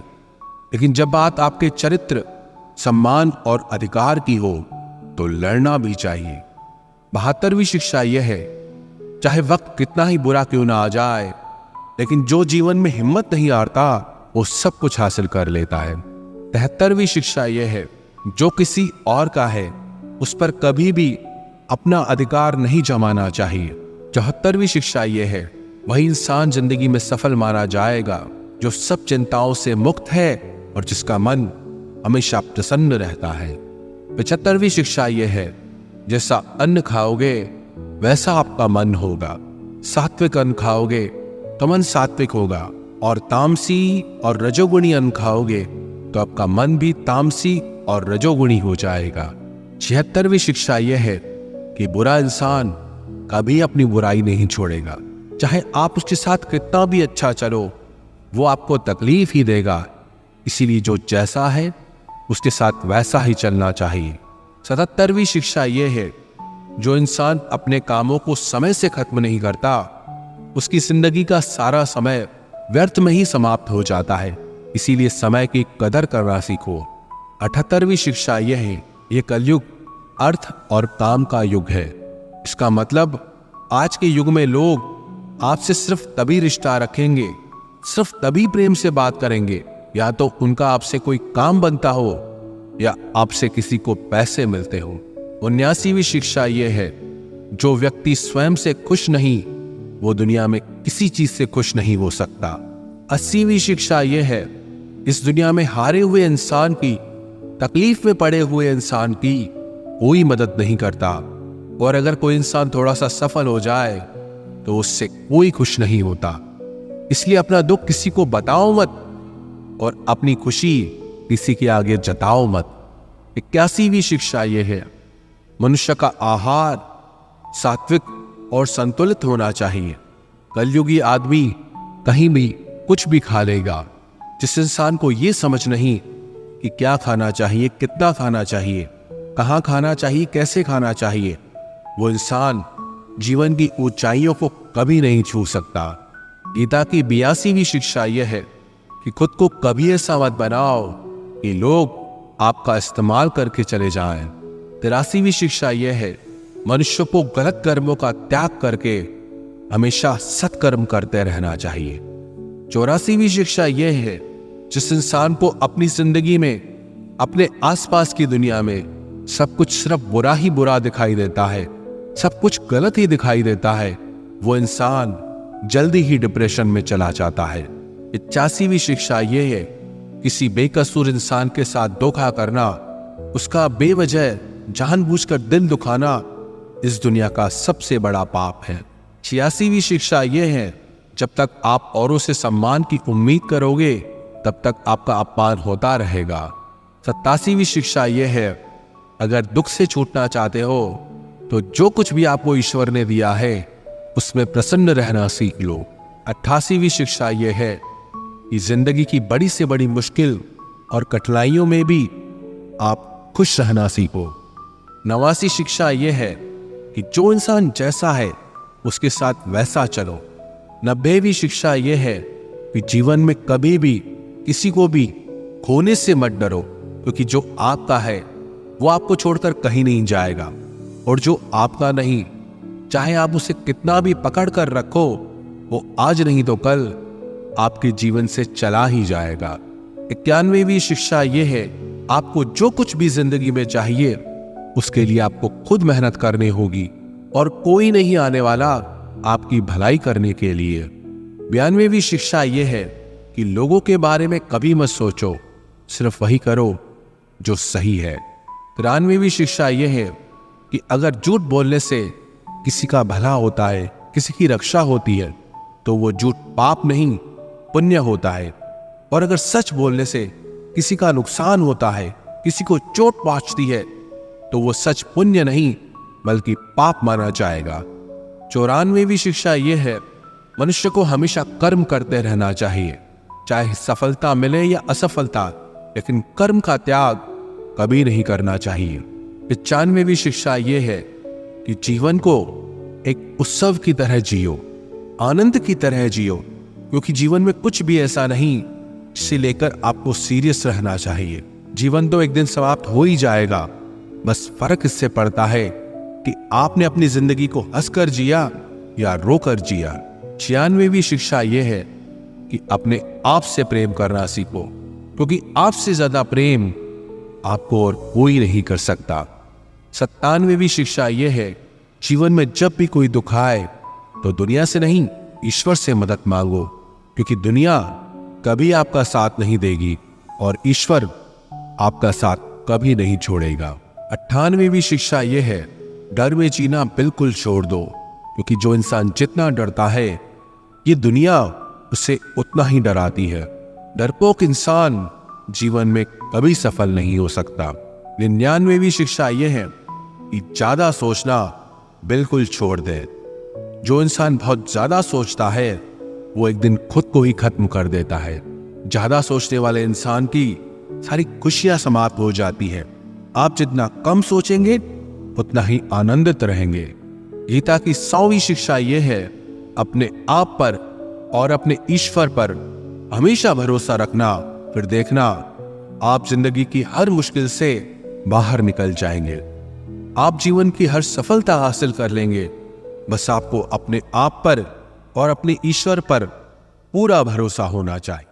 लेकिन जब बात आपके चरित्र, सम्मान और अधिकार की हो तो लड़ना भी चाहिए। 72वीं शिक्षा यह है, चाहे वक्त कितना ही बुरा क्यों ना आ जाए, लेकिन जो जीवन में हिम्मत नहीं हारता वो सब कुछ हासिल कर लेता है। 73वीं शिक्षा यह है, जो किसी और का है उस पर कभी भी अपना अधिकार नहीं जमाना चाहिए। 74वीं शिक्षा यह है, वही इंसान जिंदगी में सफल माना जाएगा जो सब चिंताओं से मुक्त है और जिसका मन हमेशा प्रसन्न रहता है। 75वीं शिक्षा यह है, जैसा अन्न खाओगे वैसा आपका मन होगा। सात्विक अन्न खाओगे तो मन सात्विक होगा, और तामसी और रजोगुणी अन्न खाओगे तो आपका मन भी तामसी और रजोगुणी हो जाएगा। 76वीं शिक्षा यह है कि बुरा इंसान कभी अपनी बुराई नहीं छोड़ेगा, चाहे आप उसके साथ कितना भी अच्छा चलो वो आपको तकलीफ ही देगा। इसीलिए जो जैसा है उसके साथ वैसा ही चलना चाहिए। 77वीं शिक्षा यह है, जो इंसान अपने कामों को समय से खत्म नहीं करता उसकी जिंदगी का सारा समय व्यर्थ में ही समाप्त हो जाता है। इसीलिए समय की कदर करना सीखो। 78वीं शिक्षा यह है, ये कलयुग अर्थ और काम का युग है। इसका मतलब आज के युग में लोग आपसे सिर्फ तभी रिश्ता रखेंगे, सिर्फ तभी प्रेम से बात करेंगे, या तो उनका आपसे कोई काम बनता हो या आपसे किसी को पैसे मिलते हो। 79वीं शिक्षा यह है, जो व्यक्ति स्वयं से खुश नहीं वो दुनिया में किसी चीज से खुश नहीं हो सकता। 80वीं शिक्षा यह है, इस दुनिया में हारे हुए इंसान की, तकलीफ में पड़े हुए इंसान की कोई मदद नहीं करता, और अगर कोई इंसान थोड़ा सा सफल हो जाए तो उससे कोई खुश नहीं होता। इसलिए अपना दुख किसी को बताओ मत और अपनी खुशी किसी के आगे जताओ मत। 81वीं शिक्षा यह है, मनुष्य का आहार सात्विक और संतुलित होना चाहिए। कलयुगी आदमी कहीं भी कुछ भी खा लेगा। जिस इंसान को यह समझ नहीं कि क्या खाना चाहिए, कितना खाना चाहिए, कहाँ खाना चाहिए, कैसे खाना चाहिए, वो इंसान जीवन की ऊंचाइयों को कभी नहीं छू सकता। गीता की 82वीं शिक्षा यह है कि खुद को कभी ऐसा मत बनाओ कि लोग आपका इस्तेमाल करके चले जाएं। 83वीं शिक्षा यह है, मनुष्य को गलत कर्मों का त्याग करके हमेशा सत्कर्म करते रहना चाहिए। 84वीं शिक्षा यह है, जिस इंसान को अपनी जिंदगी में, अपने आसपास की दुनिया में सब कुछ सिर्फ बुरा ही बुरा दिखाई देता है, सब कुछ गलत ही दिखाई देता है, वो इंसान जल्दी ही डिप्रेशन में चला जाता है। 81वीं शिक्षा यह है, किसी बेकसूर इंसान के साथ धोखा करना, उसका बेवजह जानबूझकर दिल दुखाना इस दुनिया का सबसे बड़ा पाप है। 86वीं शिक्षा यह है, जब तक आप औरों से सम्मान की उम्मीद करोगे तब तक आपका अपमान होता रहेगा। 87वीं शिक्षा यह है, अगर दुख से छूटना चाहते हो तो जो कुछ भी आपको ईश्वर ने दिया है उसमें प्रसन्न रहना सीख लो। 88वीं शिक्षा यह है कि जिंदगी की बड़ी से बड़ी मुश्किल और कठिनाइयों में भी आप खुश रहना सीखो। 89वीं शिक्षा यह है कि जो इंसान जैसा है उसके साथ वैसा चलो। 90वीं शिक्षा यह है कि जीवन में कभी भी किसी को भी खोने से मत डरो, क्योंकि जो आपका है वो आपको छोड़कर कहीं नहीं जाएगा, और जो आपका नहीं, चाहे आप उसे कितना भी पकड़ कर रखो, वो आज नहीं तो कल आपके जीवन से चला ही जाएगा। 91वीं शिक्षा यह है, आपको जो कुछ भी जिंदगी में चाहिए उसके लिए आपको खुद मेहनत करनी होगी, और कोई नहीं आने वाला आपकी भलाई करने के लिए। 92वीं शिक्षा यह है कि लोगों के बारे में कभी मत सोचो, सिर्फ वही करो जो सही है। 93वीं शिक्षा यह है कि अगर झूठ बोलने से किसी का भला होता है, किसी की रक्षा होती है, तो वो झूठ पाप नहीं पुण्य होता है, और अगर सच बोलने से किसी का नुकसान होता है, किसी को चोट पहुंचती है, तो वो सच पुण्य नहीं बल्कि पाप माना जाएगा। 94वीं शिक्षा यह है, मनुष्य को हमेशा कर्म करते रहना चाहिए, चाहे सफलता मिले या असफलता, लेकिन कर्म का त्याग कभी नहीं करना चाहिए। 95वीं शिक्षा यह है कि जीवन को एक उत्सव की तरह जियो, आनंद की तरह जियो, क्योंकि जीवन में कुछ भी ऐसा नहीं जिसे लेकर आपको सीरियस रहना चाहिए। जीवन तो एक दिन समाप्त हो ही जाएगा, बस फर्क इससे पड़ता है कि आपने अपनी जिंदगी को हंसकर जिया या रोकर जिया। 96वीं शिक्षा यह है कि अपने आप से प्रेम करना सीखो, क्योंकि आपसे ज्यादा प्रेम आपको और कोई नहीं कर सकता। 97वीं शिक्षा यह है, जीवन में जब भी कोई दुख आए तो दुनिया से नहीं, ईश्वर से मदद मांगो, क्योंकि दुनिया कभी आपका साथ नहीं देगी और ईश्वर आपका साथ कभी नहीं छोड़ेगा। 98वीं शिक्षा यह है, डर में जीना बिल्कुल छोड़ दो, क्योंकि जो इंसान जितना डरता है ये दुनिया उसे उतना ही डराती है। डरपोक इंसान जीवन में कभी सफल नहीं हो सकता। 99वीं शिक्षा यह है कि ज्यादा सोचना बिल्कुल छोड़ दे। जो इंसान बहुत ज्यादा सोचता है वो एक दिन खुद को ही खत्म कर देता है। ज्यादा सोचने वाले इंसान की सारी खुशियां समाप्त हो जाती है। आप जितना कम सोचेंगे उतना ही आनंदित रहेंगे। गीता की 100वीं शिक्षा यह है, अपने आप पर और अपने ईश्वर पर हमेशा भरोसा रखना, फिर देखना आप जिंदगी की हर मुश्किल से बाहर निकल जाएंगे। आप जीवन की हर सफलता हासिल कर लेंगे, बस आपको अपने आप पर और अपने ईश्वर पर पूरा भरोसा होना चाहिए।